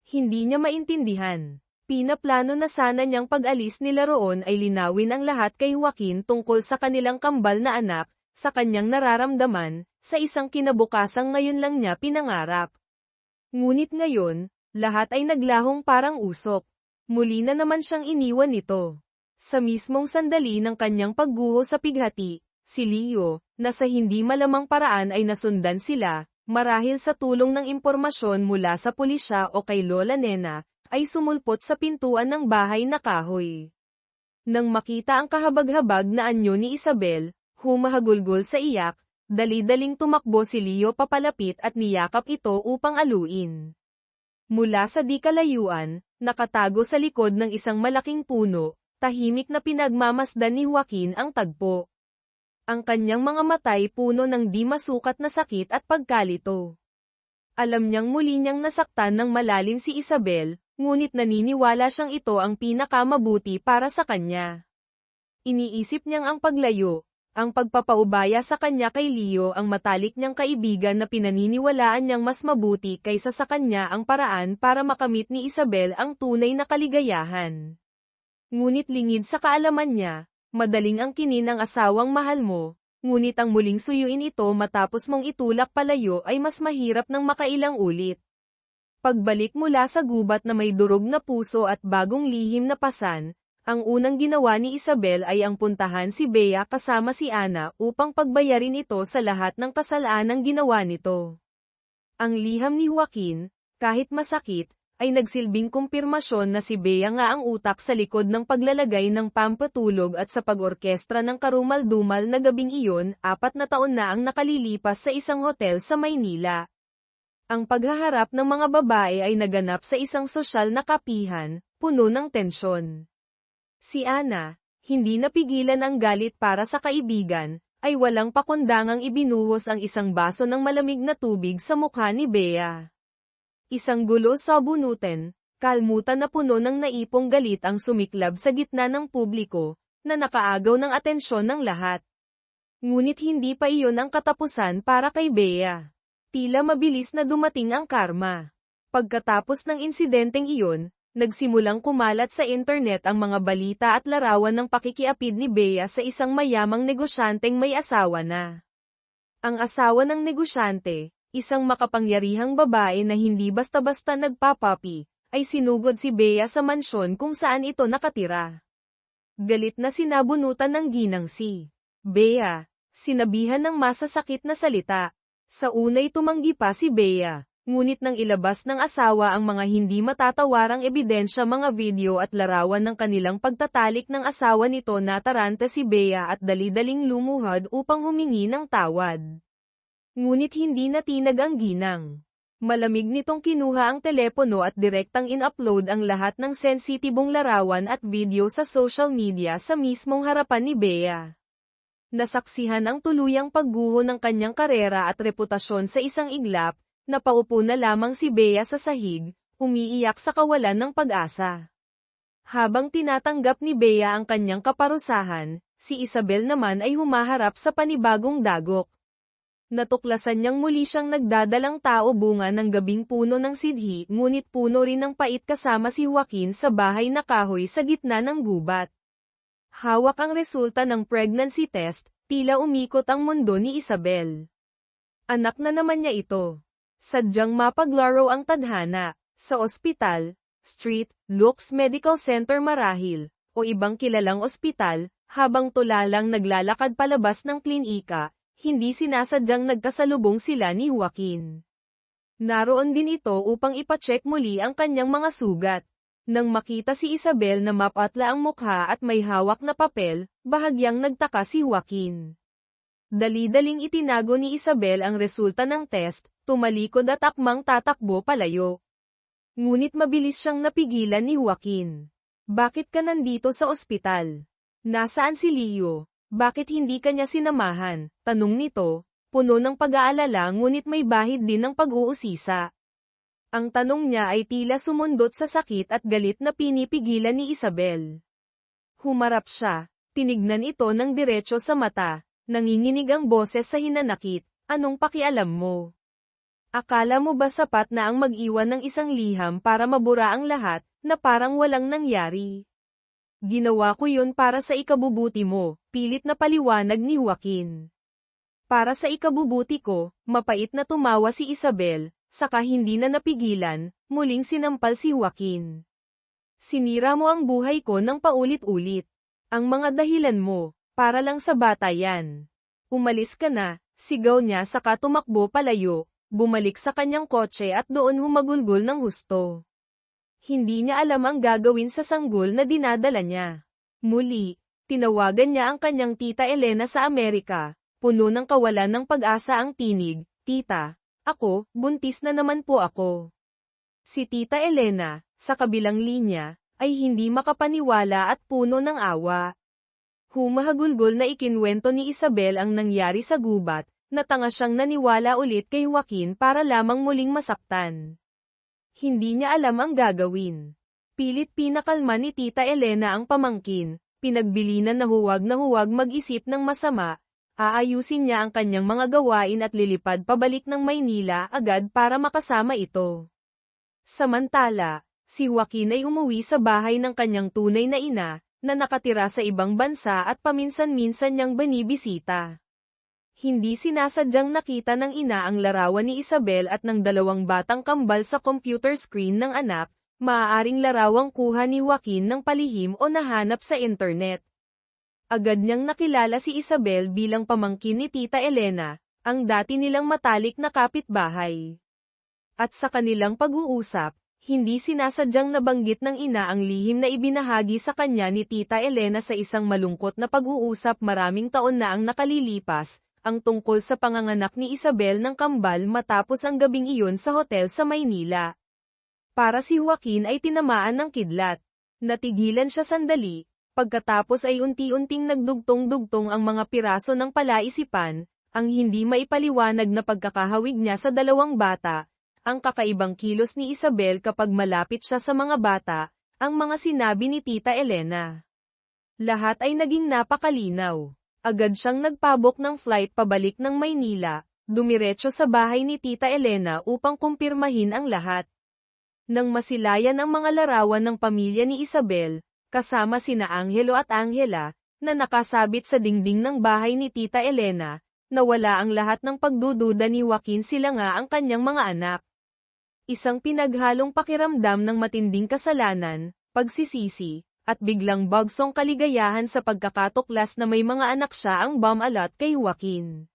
Hindi niya maintindihan. Pinaplano na sana niyang pag-alis nila roon ay linawin ang lahat kay Joaquin tungkol sa kanilang kambal na anak, sa kanyang nararamdaman, sa isang kinabukasang ngayon lang niya pinangarap. Ngunit ngayon, lahat ay naglahong parang usok. Muli na naman siyang iniwan nito. Sa mismong sandali ng kanyang pagguho sa pighati, si Leo, na sa hindi malamang paraan ay nasundan sila, marahil sa tulong ng impormasyon mula sa pulisya o kay Lola Nena, ay sumulpot sa pintuan ng bahay na kahoy. Nang makita ang kahabag-habag na anyo ni Isabel, humahagulgol sa iyak, dali-daling tumakbo si Leo papalapit at niyakap ito upang aluin. Mula sa di kalayuan, nakatago sa likod ng isang malaking puno, tahimik na pinagmamasdan ni Joaquin ang tagpo. Ang kanyang mga matay puno ng di masukat na sakit at pagkalito. Alam niyang muli niyang nasaktan ng malalim si Isabel, ngunit naniniwala siyang ito ang pinakamabuti para sa kanya. Iniisip niyang ang paglayo, ang pagpapaubaya sa kanya kay Leo ang matalik niyang kaibigan na pinaniniwalaan niyang mas mabuti kaysa sa kanya ang paraan para makamit ni Isabel ang tunay na kaligayahan. Ngunit lingid sa kaalaman niya, madaling angkinin ang asawang mahal mo, ngunit ang muling suyuin ito matapos mong itulak palayo ay mas mahirap ng makailang ulit. Pagbalik mula sa gubat na may durog na puso at bagong lihim na pasan, ang unang ginawa ni Isabel ay ang puntahan si Bea kasama si Ana upang pagbayarin ito sa lahat ng kasalanang ginawa nito. Ang liham ni Joaquin, kahit masakit, ay nagsilbing kumpirmasyon na si Bea nga ang utak sa likod ng paglalagay ng pampatulog at sa pag-orkestra ng karumal-dumal na gabing iyon. 4 na taon na ang nakalilipas sa isang hotel sa Maynila. Ang paghaharap ng mga babae ay naganap sa isang sosyal na kapihan, puno ng tensyon. Si Ana, hindi napigilan ang galit para sa kaibigan, ay walang pakundangang ibinuhos ang isang baso ng malamig na tubig sa mukha ni Bea. Isang gulo sa bunutin, kalmutan na puno ng naipong galit ang sumiklab sa gitna ng publiko, na nakaagaw ng atensyon ng lahat. Ngunit hindi pa iyon ang katapusan para kay Bea. Tila mabilis na dumating ang karma. Pagkatapos ng insidenteng iyon, nagsimulang kumalat sa internet ang mga balita at larawan ng pakikiapid ni Bea sa isang mayamang negosyanteng may asawa na. Ang asawa ng negosyante, isang makapangyarihang babae na hindi basta-basta nagpapapi, ay sinugod si Bea sa mansyon kung saan ito nakatira. Galit na sinabunutan ng ginang si Bea. Sinabihan ng masasakit na salita. Sa unay tumanggi pa si Bea, ngunit nang ilabas ng asawa ang mga hindi matatawarang ebidensya, mga video at larawan ng kanilang pagtatalik ng asawa nito, nataranta si Bea at dali-daling lumuhod upang humingi ng tawad. Ngunit hindi natinag ang ginang. Malamig nitong kinuha ang telepono at direktang in-upload ang lahat ng sensitibong larawan at video sa social media sa mismong harapan ni Bea. Nasaksihan ang tuluyang pagguho ng kanyang karera at reputasyon sa isang iglap. Napaupo na lamang si Bea sa sahig, umiiyak sa kawalan ng pag-asa. Habang tinatanggap ni Bea ang kanyang kaparusahan, si Isabel naman ay humaharap sa panibagong dagok. Natuklasan niyang muli siyang nagdadalang tao bunga ng gabing puno ng sidhi, ngunit puno rin ng pait kasama si Joaquin sa bahay na kahoy sa gitna ng gubat. Hawak ang resulta ng pregnancy test, tila umikot ang mundo ni Isabel. Anak na naman niya ito. Sadyang mapaglaro ang tadhana. Sa ospital, Street, Lux Medical Center marahil, o ibang kilalang ospital, habang tulalang naglalakad palabas ng klinika, hindi sinasadyang nagkasalubong sila ni Joaquin. Naroon din ito upang ipacheck muli ang kanyang mga sugat. Nang makita si Isabel na mapatla ang mukha at may hawak na papel, bahagyang nagtaka si Joaquin. Dali-daling itinago ni Isabel ang resulta ng test, tumalikod at akmang tatakbo palayo. Ngunit mabilis siyang napigilan ni Joaquin. Bakit ka nandito sa ospital? Nasaan si Leo? Bakit hindi ka niya sinamahan? Tanong nito, puno ng pag-aalala ngunit may bahid din ng pag-uusisa. Ang tanong niya ay tila sumundot sa sakit at galit na pinipigilan ni Isabel. Humarap siya, tinignan ito ng diretso sa mata, nanginginig ang boses sa hinanakit, anong pakialam mo? Akala mo ba sapat na ang mag-iwan ng isang liham para mabura ang lahat, na parang walang nangyari? Ginawa ko yun para sa ikabubuti mo, pilit na paliwanag ni Joaquin. Para sa ikabubuti ko, mapait na tumawa si Isabel. Saka hindi na napigilan, muling sinampal si Joaquin. Sinira mo ang buhay ko ng paulit-ulit. Ang mga dahilan mo, para lang sa bata yan. Umalis ka na, sigaw niya saka tumakbo palayo, bumalik sa kanyang kotse at doon humagulgol ng husto. Hindi niya alam ang gagawin sa sanggol na dinadala niya. Muli, tinawagan niya ang kanyang tita Elena sa Amerika, puno ng kawalan ng pag-asa ang tinig, "Tita, ako, buntis na naman po ako." Si Tita Elena, sa kabilang linya, ay hindi makapaniwala at puno ng awa. Humahagulgol na ikinwento ni Isabel ang nangyari sa gubat, natanga siyang naniwala ulit kay Joaquin para lamang muling masaktan. Hindi niya alam ang gagawin. Pilit pinakalma ni Tita Elena ang pamangkin, pinagbilinan na huwag mag-isip ng masama. Aayusin niya ang kanyang mga gawain at lilipad pabalik ng Maynila agad para makasama ito. Samantala, si Joaquin ay umuwi sa bahay ng kanyang tunay na ina, na nakatira sa ibang bansa at paminsan-minsan niyang binibisita. Hindi sinasadyang nakita ng ina ang larawan ni Isabel at ng dalawang batang kambal sa computer screen ng anak, maaaring larawang kuha ni Joaquin ng palihim o nahanap sa internet. Agad niyang nakilala si Isabel bilang pamangkin ni Tita Elena, ang dati nilang matalik na kapitbahay. At sa kanilang pag-uusap, hindi sinasadyang nabanggit ng ina ang lihim na ibinahagi sa kanya ni Tita Elena sa isang malungkot na pag-uusap maraming taon na ang nakalilipas, ang tungkol sa panganganak ni Isabel ng kambal matapos ang gabing iyon sa hotel sa Maynila. Para si Joaquin ay tinamaan ng kidlat. Natigilan siya sandali. Pagkatapos ay unti-unting nagdugtong-dugtong ang mga piraso ng palaisipan, ang hindi maipaliwanag na pagkakahawig niya sa dalawang bata, ang kakaibang kilos ni Isabel kapag malapit siya sa mga bata, ang mga sinabi ni Tita Elena. Lahat ay naging napakalinaw. Agad siyang nagpabok ng flight pabalik ng Maynila, dumiretso sa bahay ni Tita Elena upang kumpirmahin ang lahat. Nang masilayan ang mga larawan ng pamilya ni Isabel, kasama sina Angelo at Angela, na nakasabit sa dingding ng bahay ni Tita Elena, nawala ang lahat ng pagdududa ni Joaquin, sila nga ang kanyang mga anak. Isang pinaghalong pakiramdam ng matinding kasalanan, pagsisisi, at biglang bagsong kaligayahan sa pagkakatuklas na may mga anak siya ang bumalot kay Joaquin.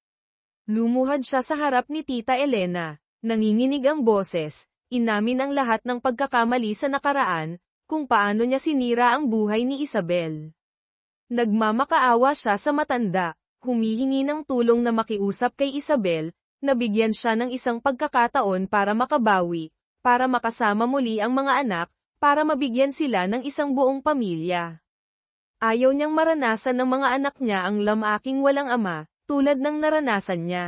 Lumuhad siya sa harap ni Tita Elena, nanginginig ang boses, inamin ang lahat ng pagkakamali sa nakaraan, kung paano niya sinira ang buhay ni Isabel. Nagmamakaawa siya sa matanda, humihingi ng tulong na makiusap kay Isabel, nabigyan siya ng isang pagkakataon para makabawi, para makasama muli ang mga anak, para mabigyan sila ng isang buong pamilya. Ayaw niyang maranasan ng mga anak niya ang lamaking walang ama, tulad ng naranasan niya.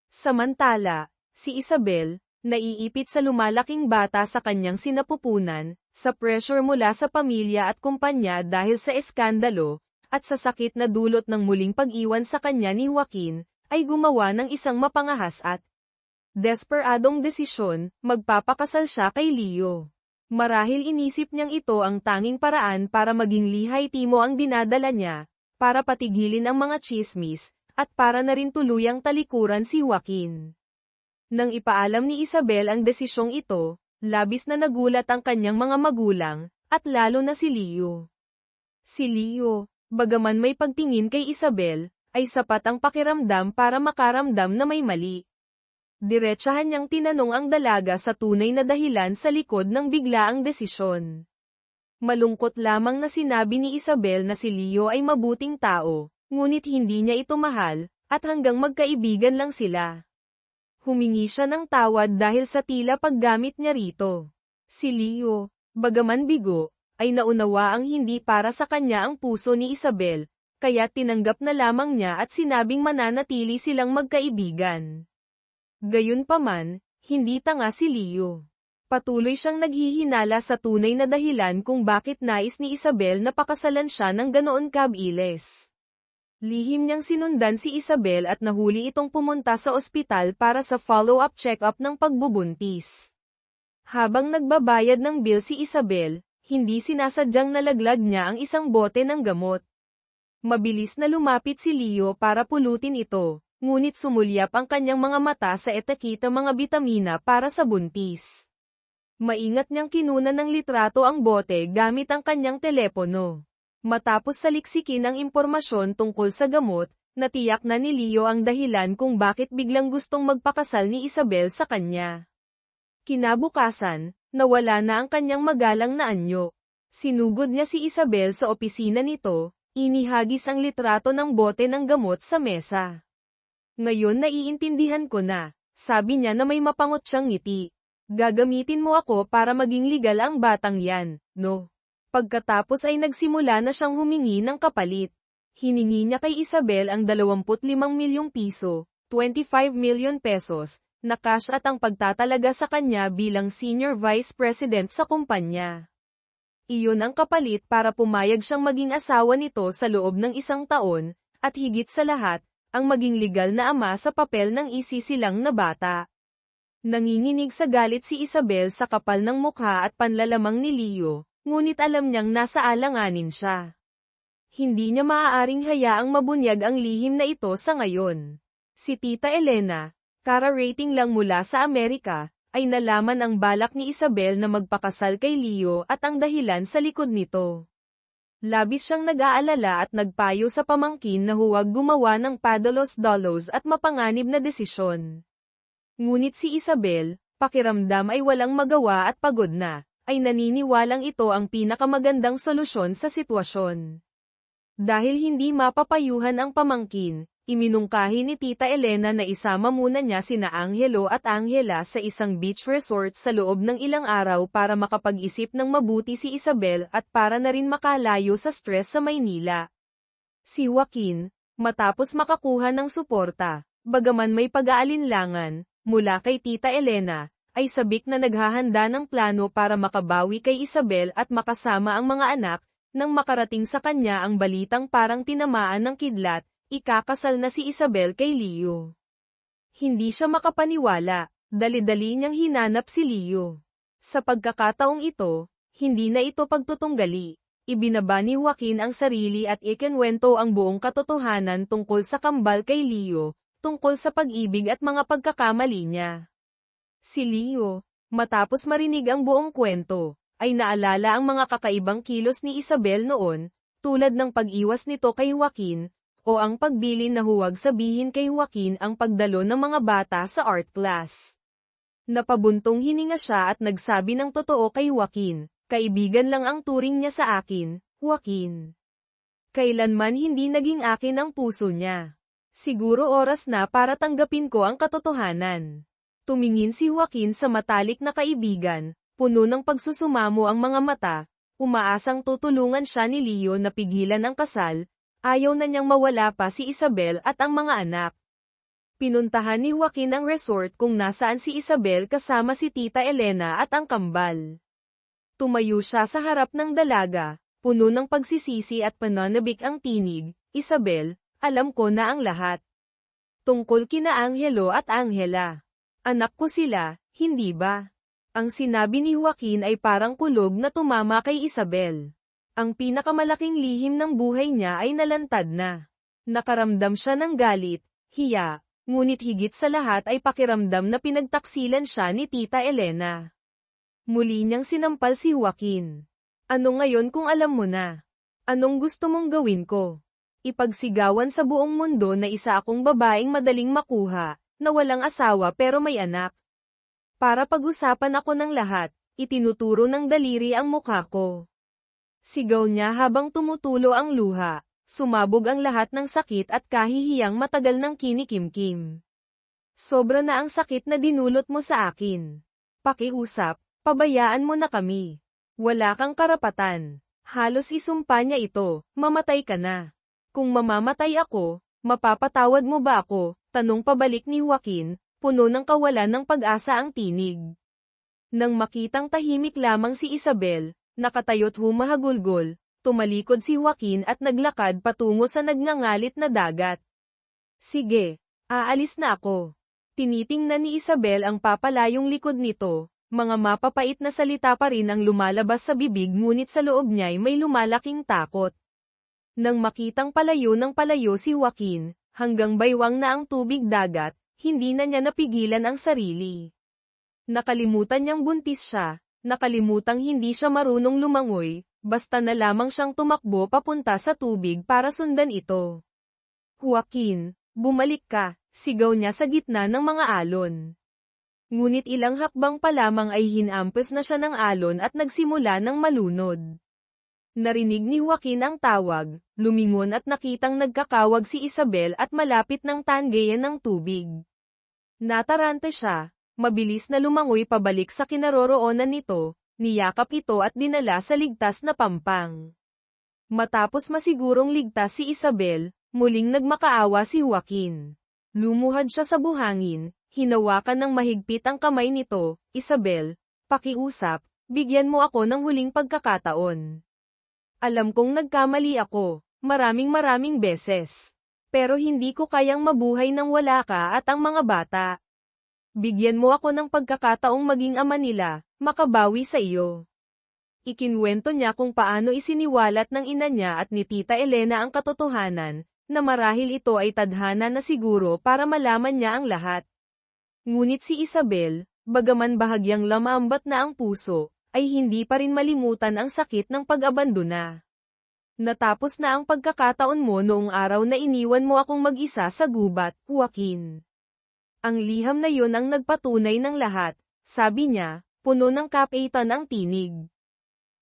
Samantala, si Isabel, naiipit sa lumalaking bata sa kanyang sinapupunan, sa pressure mula sa pamilya at kumpanya dahil sa eskandalo, at sa sakit na dulot ng muling pag-iwan sa kanya ni Joaquin, ay gumawa ng isang mapangahas at desperadong desisyon, magpapakasal siya kay Leo. Marahil inisip niyang ito ang tanging paraan para maging lihay-timo ang dinadala niya, para patigilin ang mga tsismis, at para na rin tuluyang talikuran si Joaquin. Nang ipaalam ni Isabel ang desisyong ito, labis na nagulat ang kanyang mga magulang, at lalo na si Leo. Si Leo, bagaman may pagtingin kay Isabel, ay sapat ang pakiramdam para makaramdam na may mali. Diretsahan niyang tinanong ang dalaga sa tunay na dahilan sa likod ng biglaang desisyon. Malungkot lamang na sinabi ni Isabel na si Leo ay mabuting tao, ngunit hindi niya ito mahal, at hanggang magkaibigan lang sila. Humingi siya ng tawad dahil sa tila paggamit niya rito. Si Leo, bagaman bigo, ay naunawa ang hindi para sa kanya ang puso ni Isabel, kaya tinanggap na lamang niya at sinabing mananatili silang magkaibigan. Gayunpaman, hindi tanga si Leo. Patuloy siyang naghihinala sa tunay na dahilan kung bakit nais ni Isabel na pakasalan siya ng ganoon kabilis. Lihim niyang sinundan si Isabel at nahuli itong pumunta sa ospital para sa follow-up check-up ng pagbubuntis. Habang nagbabayad ng bill si Isabel, hindi sinasadyang nalaglag niya ang isang bote ng gamot. Mabilis na lumapit si Leo para pulutin ito, ngunit sumulyap ang kanyang mga mata sa etiketa mga bitamina para sa buntis. Maingat niyang kinunan ng litrato ang bote gamit ang kanyang telepono. Matapos saliksikin ang impormasyon tungkol sa gamot, natiyak na ni Leo ang dahilan kung bakit biglang gustong magpakasal ni Isabel sa kanya. Kinabukasan, nawala na ang kanyang magalang na anyo. Sinugod niya si Isabel sa opisina nito, inihagis ang litrato ng bote ng gamot sa mesa. Ngayon naiintindihan ko na, sabi niya na may mapangot siyang ngiti. Gagamitin mo ako para maging legal ang batang yan, no? Pagkatapos ay nagsimula na siyang humingi ng kapalit. Hiningi niya kay Isabel ang 25 milyong piso, 25 million pesos, na cash at ang pagtatalaga sa kanya bilang senior vice president sa kumpanya. Iyon ang kapalit para pumayag siyang maging asawa nito sa loob ng 1 taon, at higit sa lahat, ang maging legal na ama sa papel ng isisilang na bata. Nanginginig sa galit si Isabel sa kapal ng mukha at panlalamang ni Leo, ngunit alam niyang nasa alanganin siya. Hindi niya maaaring hayaang mabunyag ang lihim na ito sa ngayon. Si Tita Elena, kara-rating lang mula sa Amerika, ay nalaman ang balak ni Isabel na magpakasal kay Leo at ang dahilan sa likod nito. Labis siyang nag-aalala at nagpayo sa pamangkin na huwag gumawa ng padalos-dalos at mapanganib na desisyon. Ngunit si Isabel, pakiramdam ay walang magawa at pagod na, ay naniniwalang ito ang pinakamagandang solusyon sa sitwasyon. Dahil hindi mapapayuhan ang pamangkin, iminungkahi ni Tita Elena na isama muna niya sina Angelo at Angela sa isang beach resort sa loob ng ilang araw para makapag-isip ng mabuti si Isabel at para na rin makalayo sa stress sa Maynila. Si Joaquin, matapos makakuha ng suporta, bagaman may pag-aalinlangan, mula kay Tita Elena, ay sabik na naghahanda ng plano para makabawi kay Isabel at makasama ang mga anak, nang makarating sa kanya ang balitang parang tinamaan ng kidlat, ikakasal na si Isabel kay Leo. Hindi siya makapaniwala, dali-dali niyang hinanap si Leo. Sa pagkakataong ito, hindi na ito pagtutunggali. Ibinaba ni Joaquin ang sarili at ikinwento ang buong katotohanan tungkol sa kambal kay Leo, tungkol sa pag-ibig at mga pagkakamali niya. Si Leo, Matapos marinig ang buong kwento, ay naalala ang mga kakaibang kilos ni Isabel noon, tulad ng pag-iwas nito kay Joaquin, o ang pagbilin na huwag sabihin kay Joaquin ang pagdalo ng mga bata sa art class. Napabuntong hininga siya at nagsabi ng totoo kay Joaquin, kaibigan lang ang turing niya sa akin, Joaquin. Kailanman hindi naging akin ang puso niya. Siguro oras na para tanggapin ko ang katotohanan. Tumingin si Joaquin sa matalik na kaibigan, puno ng pagsusumamo ang mga mata, umaasang tutulungan siya ni Leo na pigilan ang kasal, ayaw na niyang mawala pa si Isabel at ang mga anak. Pinuntahan ni Joaquin ang resort kung nasaan si Isabel kasama si Tita Elena at ang kambal. Tumayo siya sa harap ng dalaga, puno ng pagsisisi at pananabik ang tinig, Isabel, alam ko na ang lahat. Tungkol kina Angelo at Angela. Anak ko sila, hindi ba? Ang sinabi ni Joaquin ay parang kulog na tumama kay Isabel. Ang pinakamalaking lihim ng buhay niya ay nalantad na. Nakaramdam siya ng galit, hiya, ngunit higit sa lahat ay pakiramdam na pinagtaksilan siya ni Tita Elena. Muli niyang sinampal si Joaquin. Ano ngayon kung alam mo na? Anong gusto mong gawin ko? Ipagsigawan sa buong mundo na isa akong babaeng madaling makuha, na walang asawa pero may anak. Para pag-usapan ako ng lahat, itinuturo ng daliri ang mukha ko. Sigaw niya habang tumutulo ang luha, sumabog ang lahat ng sakit at kahihiyang matagal ng kinikimkim. Sobra na ang sakit na dinulot mo sa akin. Pakiusap, pabayaan mo na kami. Wala kang karapatan. Halos isumpa niya ito, mamatay ka na. Kung mamamatay ako, mapapatawad mo ba ako? Tanong pabalik ni Joaquin, puno ng kawalan ng pag-asa ang tinig. Nang makitang tahimik lamang si Isabel, nakatayo't humahagulgol, tumalikod si Joaquin at naglakad patungo sa nagngangalit na dagat. Sige, aalis na ako. Tinitingnan ni Isabel ang papalayong likod nito, mga mapapait na salita pa rin ang lumalabas sa bibig ngunit sa loob niya'y may lumalaking takot. Nang makitang palayo ng palayo si Joaquin, hanggang baywang na ang tubig dagat, hindi na niya napigilan ang sarili. Nakalimutan niyang buntis siya, nakalimutang hindi siya marunong lumangoy, basta na lamang siyang tumakbo papunta sa tubig para sundan ito. Joaquin, bumalik ka, sigaw niya sa gitna ng mga alon. Ngunit ilang hakbang pa lamang ay hinampas na siya ng alon at nagsimula ng malunod. Narinig ni Joaquin ang tawag, lumingon at nakitang nagkakawag si Isabel at malapit ng tanggayan ng tubig. Natarante siya, mabilis na lumangoy pabalik sa kinaroroonan nito, niyakap ito at dinala sa ligtas na pampang. Matapos masigurong ligtas si Isabel, muling nagmakaawa si Joaquin. Lumuhad siya sa buhangin, hinawakan ng mahigpit ang kamay nito, Isabel, pakiusap, bigyan mo ako ng huling pagkakataon. Alam kong nagkamali ako, maraming beses. Pero hindi ko kayang mabuhay nang wala ka at ang mga bata. Bigyan mo ako ng pagkakataong maging ama nila, makabawi sa iyo. Ikinwento niya kung paano isiniwalat ng ina niya at ni Tita Elena ang katotohanan, na marahil ito ay tadhana na siguro para malaman niya ang lahat. Ngunit si Isabel, bagaman bahagyang lamambat na ang puso, ay hindi pa rin malimutan ang sakit ng pag-abandona. Natapos na ang pagkakataon mo noong araw na iniwan mo akong mag-isa sa gubat, Joaquin. Ang liham na yun ang nagpatunay ng lahat, sabi niya, puno ng kapaitan ang tinig.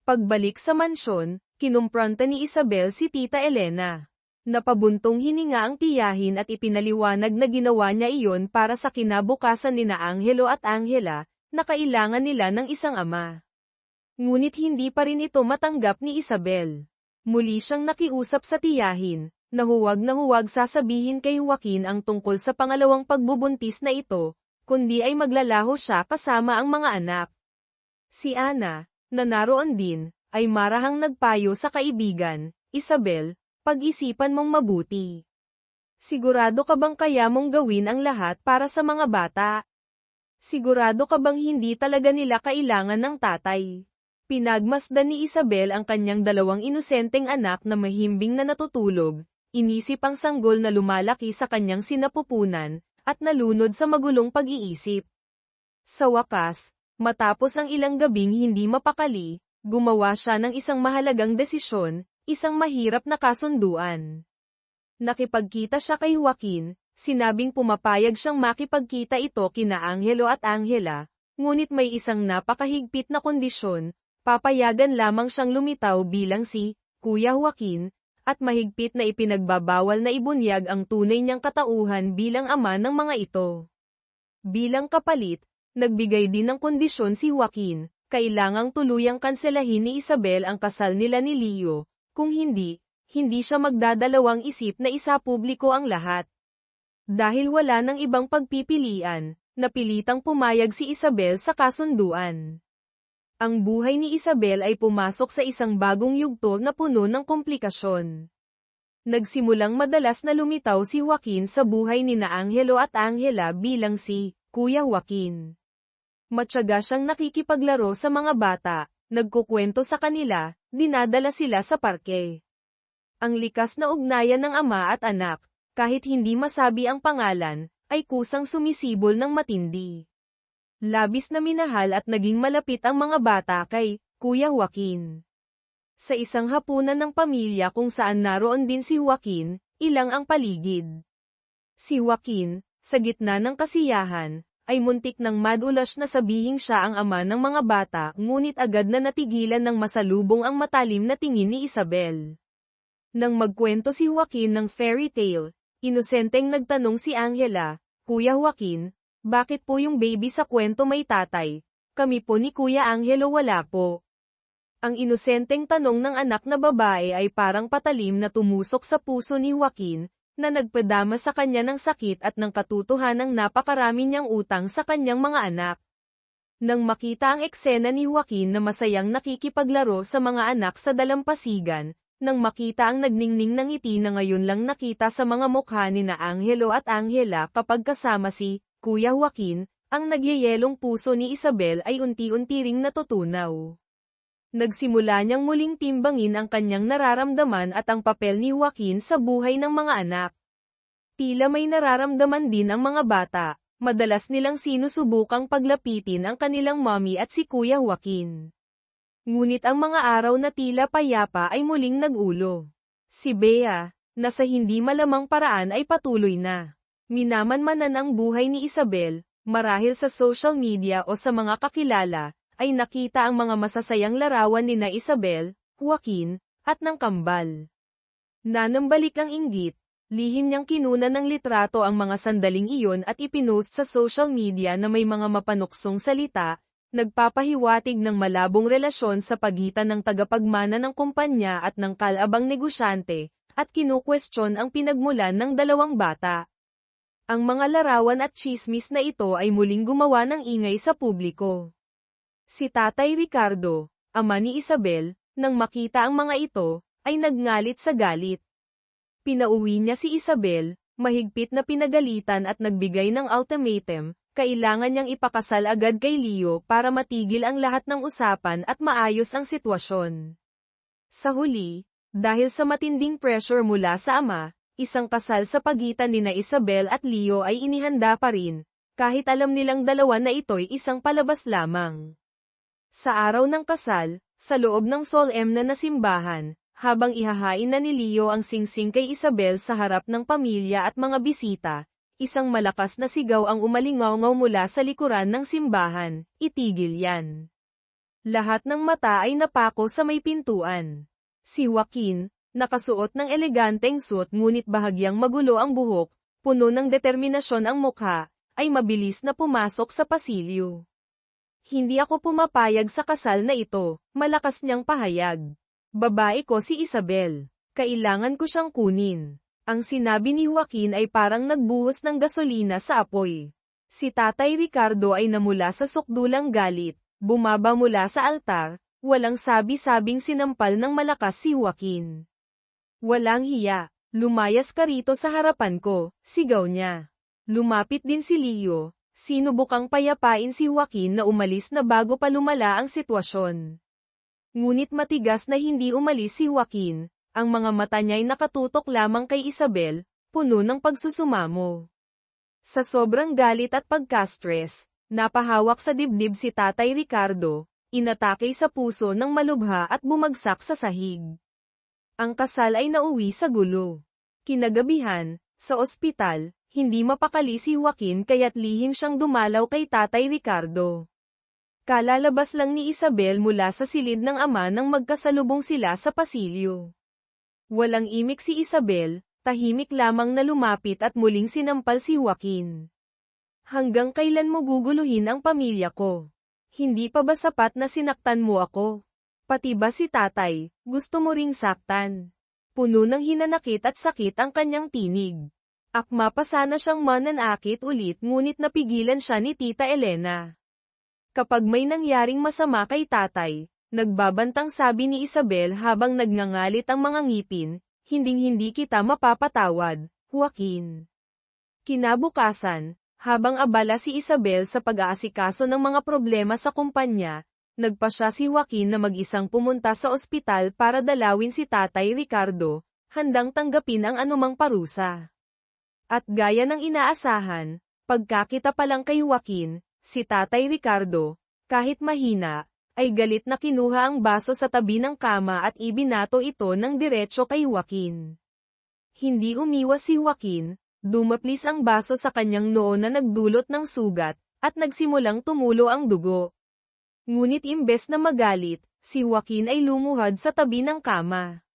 Pagbalik sa mansyon, kinumpronta ni Isabel si Tita Elena. Napabuntong hininga ang tiyahin at ipinaliwanag na ginawa niya iyon para sa kinabukasan nina Angelo at Angela, na kailangan nila ng isang ama. Ngunit hindi pa rin ito matanggap ni Isabel. Muli siyang nakiusap sa tiyahin, na huwag sasabihin kay Joaquin ang tungkol sa pangalawang pagbubuntis na ito, kundi ay maglalaho siya kasama ang mga anak. Si Ana, na naroon din, ay marahang nagpayo sa kaibigan, Isabel, pag-isipan mong mabuti. Sigurado ka bang kaya mong gawin ang lahat para sa mga bata? Sigurado ka bang hindi talaga nila kailangan ng tatay? Pinagmasdan ni Isabel ang kanyang dalawang inosenteng anak na mahimbing na natutulog, inisip ang sanggol na lumalaki sa kanyang sinapupunan, at nalunod sa magulong pag-iisip. Sa wakas, Matapos ang ilang gabing hindi mapakali, gumawa siya ng isang mahalagang desisyon, isang mahirap na kasunduan. Nakipagkita siya kay Joaquin, sinabing pumapayag siyang makipagkita ito kina Angelo at Angela, ngunit may isang napakahigpit na kondisyon, papayagan lamang siyang lumitaw bilang si Kuya Joaquin, at mahigpit na ipinagbabawal na ibunyag ang tunay niyang katauhan bilang ama ng mga ito. Bilang kapalit, nagbigay din ng kondisyon si Joaquin, kailangang tuluyang kanselahin ni Isabel ang kasal nila ni Leo, kung hindi siya magdadalawang isip na isapubliko ang lahat. Dahil wala ng ibang pagpipilian, napilitang pumayag si Isabel sa kasunduan. Ang buhay ni Isabel ay pumasok sa isang bagong yugto na puno ng komplikasyon. Nagsimulang madalas na lumitaw si Joaquin sa buhay nina Angelo at Angela bilang si Kuya Joaquin. Matyaga siyang nakikipaglaro sa mga bata, nagkukwento sa kanila, dinadala sila sa parke. Ang likas na ugnayan ng ama at anak, kahit hindi masabi ang pangalan, ay kusang sumisibol ng matindi. Labis na minahal at naging malapit ang mga bata kay Kuya Joaquin. Sa isang hapunan ng pamilya kung saan naroon din si Joaquin, ilang ang paligid. Si Joaquin, sa gitna ng kasiyahan, ay muntik ng madulas na sabihing siya ang ama ng mga bata, ngunit agad na natigilan ng masalubong ang matalim na tingin ni Isabel. Nang magkwento si Joaquin ng fairy tale, inosenteng nagtanong si Angela, Kuya Joaquin, bakit po yung baby sa kwento may tatay? Kami po ni Kuya Angelo wala po. Ang inosenteng tanong ng anak na babae ay parang patalim na tumusok sa puso ni Joaquin, na nagpadama sa kanya ng sakit at ng katotohanang napakarami niyang utang sa kanyang mga anak. Nang makita ang eksena ni Joaquin na masayang nakikipaglaro sa mga anak sa dalampasigan, nang makita ang nagningning ng ngiti na ngayon lang nakita sa mga mukha ni na Angelo at Angela kapag kasama si Kuya Joaquin, ang nagyayelong puso ni Isabel ay unti-unti ring natutunaw. Nagsimula niyang muling timbangin ang kanyang nararamdaman at ang papel ni Joaquin sa buhay ng mga anak. Tila may nararamdaman din ang mga bata, madalas nilang sinusubukang paglapitin ang kanilang mommy at si Kuya Joaquin. Ngunit ang mga araw na tila payapa ay muling nag-ulo. Si Bea, na sa hindi malamang paraan ay patuloy na minamanmanan ang buhay ni Isabel, marahil sa social media o sa mga kakilala, ay nakita ang mga masasayang larawan ni na Isabel, Joaquin, at ng kambal. Nanambalik ang inggit, lihim niyang kinunan ng litrato ang mga sandaling iyon at ipinost sa social media na may mga mapanuksong salita, nagpapahiwatig ng malabong relasyon sa pagitan ng tagapagmana ng kumpanya at ng kalabang negosyante, at kinukwestiyon ang pinagmulan ng dalawang bata. Ang mga larawan at tsismis na ito ay muling gumawa ng ingay sa publiko. Si Tatay Ricardo, ama ni Isabel, nang makita ang mga ito, ay nagngalit sa galit. Pinauwi niya si Isabel, mahigpit na pinagalitan at nagbigay ng ultimatum, kailangan niyang ipakasal agad kay Leo para matigil ang lahat ng usapan at maayos ang sitwasyon. Sa huli, dahil sa matinding pressure mula sa ama, isang kasal sa pagitan ni na Isabel at Leo ay inihanda pa rin, kahit alam nilang dalawa na ito'y isang palabas lamang. Sa araw ng kasal, sa loob ng solemn na simbahan, habang ihahain na ni Leo ang singsing kay Isabel sa harap ng pamilya at mga bisita, isang malakas na sigaw ang umalingaw mula sa likuran ng simbahan, itigil yan. Lahat ng mata ay napako sa may pintuan. Si Joaquin, nakasuot ng eleganteng suot ngunit bahagyang magulo ang buhok, puno ng determinasyon ang mukha, ay mabilis na pumasok sa pasilyo. Hindi ako pumapayag sa kasal na ito, malakas niyang pahayag. Babae ko si Isabel. Kailangan ko siyang kunin. Ang sinabi ni Joaquin ay parang nagbuhos ng gasolina sa apoy. Si Tatay Ricardo ay namula sa sukdulang galit, bumaba mula sa altar, walang sabi-sabing sinampal ng malakas si Joaquin. Walang hiya, lumayas ka rito sa harapan ko, sigaw niya. Lumapit din si Leo. Sinubukang payapain si Joaquin na umalis na bago pa lumala ang sitwasyon. Ngunit matigas na hindi umalis si Joaquin, ang mga mata niya'y nakatutok lamang kay Isabel, puno ng pagsusumamo. Sa sobrang galit at pagka-stress, Napahawak sa dibdib si Tatay Ricardo, inatake sa puso ng malubha at bumagsak sa sahig. Ang kasal ay nauwi sa gulo. Kinagabihan, sa ospital, hindi mapakali si Joaquin kaya't lihim siyang dumalaw kay Tatay Ricardo. Kalalabas lang ni Isabel mula sa silid ng ama nang magkasalubong sila sa pasilyo. Walang imik si Isabel, tahimik lamang na lumapit at muling sinampal si Joaquin. Hanggang kailan mo guguluhin ang pamilya ko? Hindi pa ba sapat na sinaktan mo ako? Pati ba si tatay, gusto mo ring saktan? Puno ng hinanakit at sakit ang kanyang tinig. Akma pa sana siyang mananakit ulit ngunit napigilan siya ni Tita Elena. Kapag may nangyaring masama kay tatay, nagbabantang sabi ni Isabel habang nagngangalit ang mga ngipin, hinding-hindi kita mapapatawad, Joaquin. Kinabukasan, habang abala si Isabel sa pag-aasikaso ng mga problema sa kumpanya, nagpasya si Joaquin na mag-isang pumunta sa ospital para dalawin si Tatay Ricardo, handang tanggapin ang anumang parusa. At gaya ng inaasahan, pagkakita pa lang kay Joaquin, si Tatay Ricardo, kahit mahina, ay galit na kinuha ang baso sa tabi ng kama at ibinato ito ng diretso kay Joaquin. Hindi umiwas si Joaquin, dumaplis ang baso sa kanyang noo na nagdulot ng sugat, at nagsimulang tumulo ang dugo. Ngunit imbes na magalit, si Joaquin ay lumuhad sa tabi ng kama.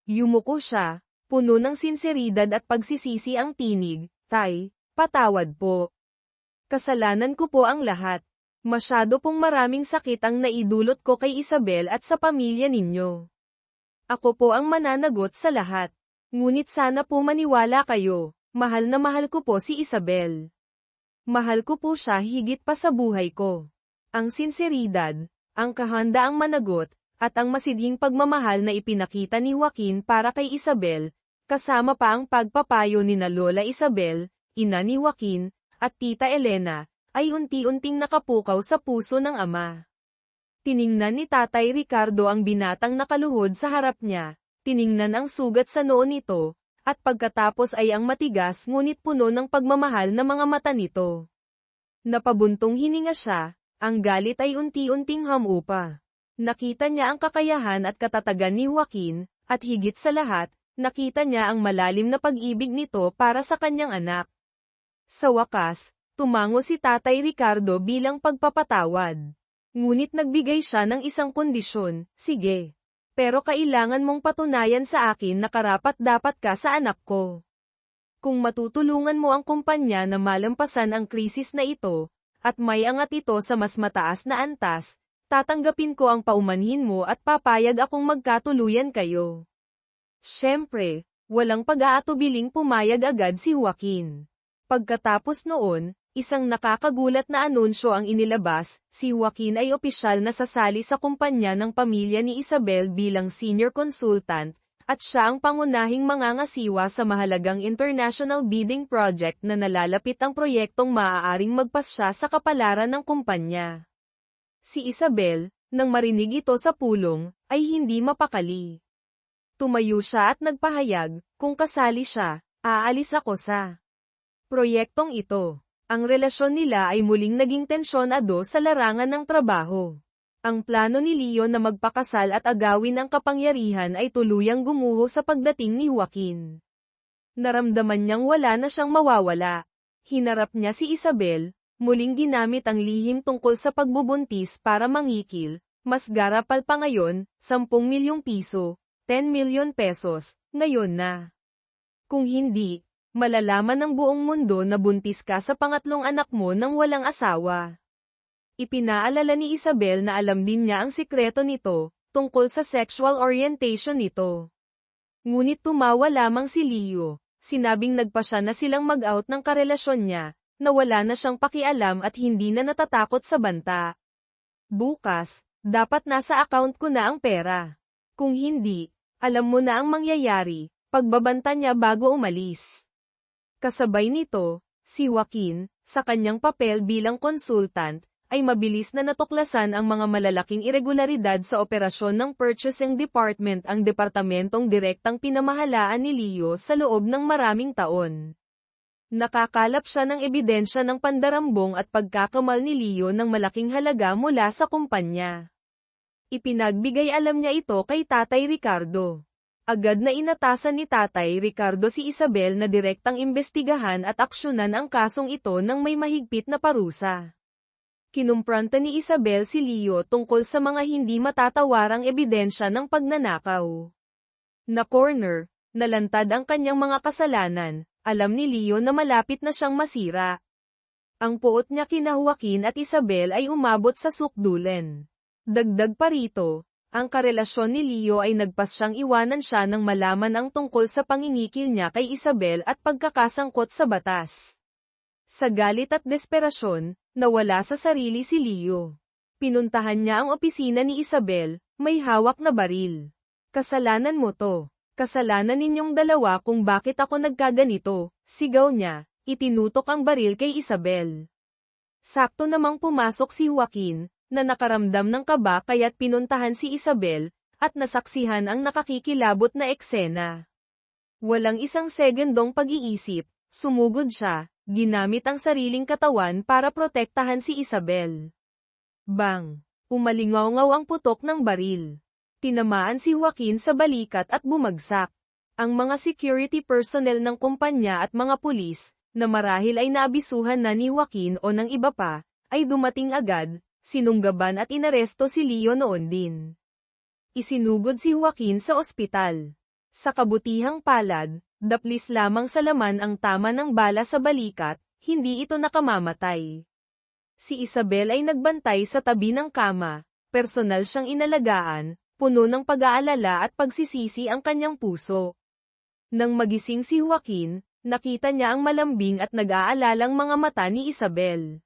Yumuko siya, puno ng sinseridad at pagsisisi ang tinig, Tay, patawad po. Kasalanan ko po ang lahat. Masyado pong maraming sakit ang naidulot ko kay Isabel at sa pamilya ninyo. Ako po ang mananagot sa lahat. Ngunit sana po maniwala kayo. Mahal na mahal ko po si Isabel. Mahal ko po siya higit pa sa buhay ko. Ang sinseridad, ang kahandaang managot, at ang masidhing pagmamahal na ipinakita ni Joaquin para kay Isabel, kasama pa ang pagpapayo ni na Lola Isabel, ina ni Joaquin, at Tita Elena, ay unti-unting nakapukaw sa puso ng ama. Tiningnan ni Tatay Ricardo ang binatang nakaluhod sa harap niya, tiningnan ang sugat sa noo nito, at pagkatapos ay ang matigas ngunit puno ng pagmamahal na mga mata nito. Napabuntong hininga siya, ang galit ay unti-unting hamupa. Nakita niya ang kakayahan at katatagan ni Joaquin, at higit sa lahat, nakita niya ang malalim na pag-ibig nito para sa kanyang anak. Sa wakas, tumango si Tatay Ricardo bilang pagpapatawad. Ngunit nagbigay siya ng isang kondisyon, sige. Pero kailangan mong patunayan sa akin na karapat-dapat ka sa anak ko. Kung matutulungan mo ang kumpanya na malampasan ang krisis na ito, at may angat ito sa mas mataas na antas, tatanggapin ko ang paumanhin mo at papayag akong magkatuluyan kayo. Siyempre, walang pag-aatubiling pumayag agad si Joaquin. Pagkatapos noon, isang nakakagulat na anunsyo ang inilabas, si Joaquin ay opisyal na sasali sa kumpanya ng pamilya ni Isabel bilang senior consultant, at siya ang pangunahing mangangasiwa sa mahalagang international bidding project na nalalapit ang proyektong maaaring magpasya sa kapalaran ng kumpanya. Si Isabel, nang marinig ito sa pulong, ay hindi mapakali. Tumayo siya at nagpahayag, kung kasali siya, aalis ako sa proyektong ito. Ang relasyon nila ay muling naging tensyonado sa larangan ng trabaho. Ang plano ni Leo na magpakasal at agawin ang kapangyarihan ay tuluyang gumuho sa pagdating ni Joaquin. Naramdaman niyang wala na siyang mawawala. Hinarap niya si Isabel, muling ginamit ang lihim tungkol sa pagbubuntis para mangikil, mas garapal pa ngayon, 10 milyong piso, 10 milyon pesos, ngayon na. Kung hindi, malalaman ng buong mundo na buntis ka sa pangatlong anak mo nang walang asawa. Ipinaalala ni Isabel na alam din niya ang sikreto nito, tungkol sa sexual orientation nito. Ngunit tumawa lamang si Leo, sinabing nagpasya na silang mag-out ng karelasyon niya, na wala na siyang pakialam at hindi na natatakot sa banta. Bukas, dapat nasa account ko na ang pera. Kung hindi, alam mo na ang mangyayari, pagbabanta niya bago umalis. Kasabay nito, si Joaquin, sa kanyang papel bilang consultant, ay mabilis na natuklasan ang mga malalaking irregularidad sa operasyon ng Purchasing Department, ang departamentong direktang pinamahalaan ni Leo sa loob ng maraming taon. Nakakalap siya ng ebidensya ng pandarambong at pagkakamal ni Leo ng malaking halaga mula sa kumpanya. Ipinagbigay alam niya ito kay Tatay Ricardo. Agad na inatasan ni Tatay Ricardo si Isabel na direktang imbestigahan at aksyonan ang kasong ito ng may mahigpit na parusa. Kinumpranta ni Isabel si Leo tungkol sa mga hindi matatawarang ebidensya ng pagnanakaw. Na-corner, nalantad ang kanyang mga kasalanan, alam ni Leo na malapit na siyang masira. Ang puot niya kina Joaquin at Isabel ay umabot sa sukdulen. Dagdag pa rito, ang karelasyon ni Leo ay nagpas siyang iwanan siya nang malaman ang tungkol sa pangingikil niya kay Isabel at pagkakasangkot sa batas. Sa galit at desperasyon, nawala sa sarili si Leo. Pinuntahan niya ang opisina ni Isabel, may hawak na baril. Kasalanan mo to. Kasalanan ninyong dalawa kung bakit ako nagkaganito, sigaw niya, itinutok ang baril kay Isabel. Sakto namang pumasok si Joaquin, na nakaramdam ng kaba kaya't pinuntahan si Isabel, at nasaksihan ang nakakikilabot na eksena. Walang isang segundong pag-iisip, sumugod siya, ginamit ang sariling katawan para protektahan si Isabel. Bang! Umalingaw-ngaw ang putok ng baril. Tinamaan si Joaquin sa balikat at bumagsak. Ang mga security personnel ng kumpanya at mga pulis, na marahil ay naabisuhan na ni Joaquin o ng iba pa, ay dumating agad, sinunggaban at inaresto si Leo noon din. Isinugod si Joaquin sa ospital. Sa kabutihang palad, daplis lamang sa laman ang tama ng bala sa balikat, hindi ito nakamamatay. Si Isabel ay nagbantay sa tabi ng kama, personal siyang inalagaan, puno ng pag-aalala at pagsisisi ang kanyang puso. Nang magising si Joaquin, nakita niya ang malambing at nag-aalalang mga mata ni Isabel.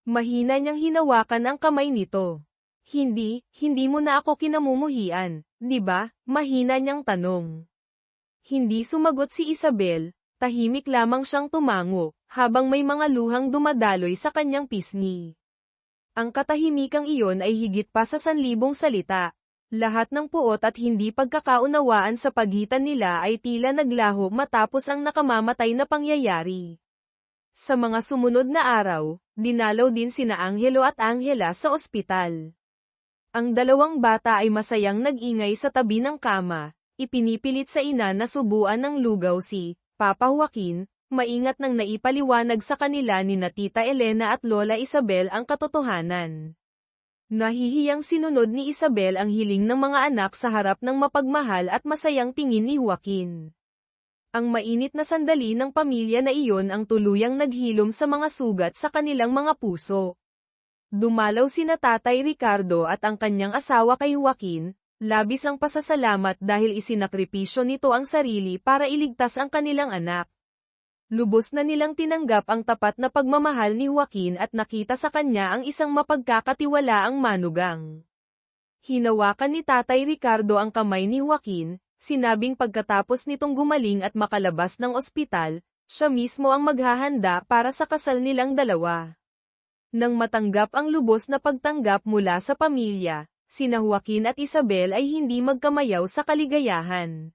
Mahina niyang hinawakan ang kamay nito. Hindi mo na ako kinamumuhian, di ba? Mahina niyang tanong. Hindi sumagot si Isabel, tahimik lamang siyang tumango, habang may mga luhang dumadaloy sa kanyang pisngi. Ang katahimikang iyon ay higit pa sa 1,000 salita. Lahat ng puot at hindi pagkakaunawaan sa pagitan nila ay tila naglaho matapos ang nakamamatay na pangyayari. Sa mga sumunod na araw, dinalaw din sina Angelo at Angela sa ospital. Ang dalawang bata ay masayang nag-ingay sa tabi ng kama, ipinipilit sa ina na subuan ng lugaw si Papa Joaquin, maingat nang naipaliwanag sa kanila ni na Tita Elena at Lola Isabel ang katotohanan. Nahihiyang sinunod ni Isabel ang hiling ng mga anak sa harap ng mapagmahal at masayang tingin ni Joaquin. Ang mainit na sandali ng pamilya na iyon ang tuluyang naghilom sa mga sugat sa kanilang mga puso. Dumalaw sina Tatay Ricardo at ang kanyang asawa kay Joaquin, labis ang pasasalamat dahil isinakripisyo nito ang sarili para iligtas ang kanilang anak. Lubos na nilang tinanggap ang tapat na pagmamahal ni Joaquin at nakita sa kanya ang isang mapagkakatiwalaang manugang. Hinawakan ni Tatay Ricardo ang kamay ni Joaquin, sinabing pagkatapos nitong gumaling at makalabas ng ospital, siya mismo ang maghahanda para sa kasal nilang dalawa. Nang matanggap ang lubos na pagtanggap mula sa pamilya, sina Joaquin at Isabel ay hindi magkamayaw sa kaligayahan.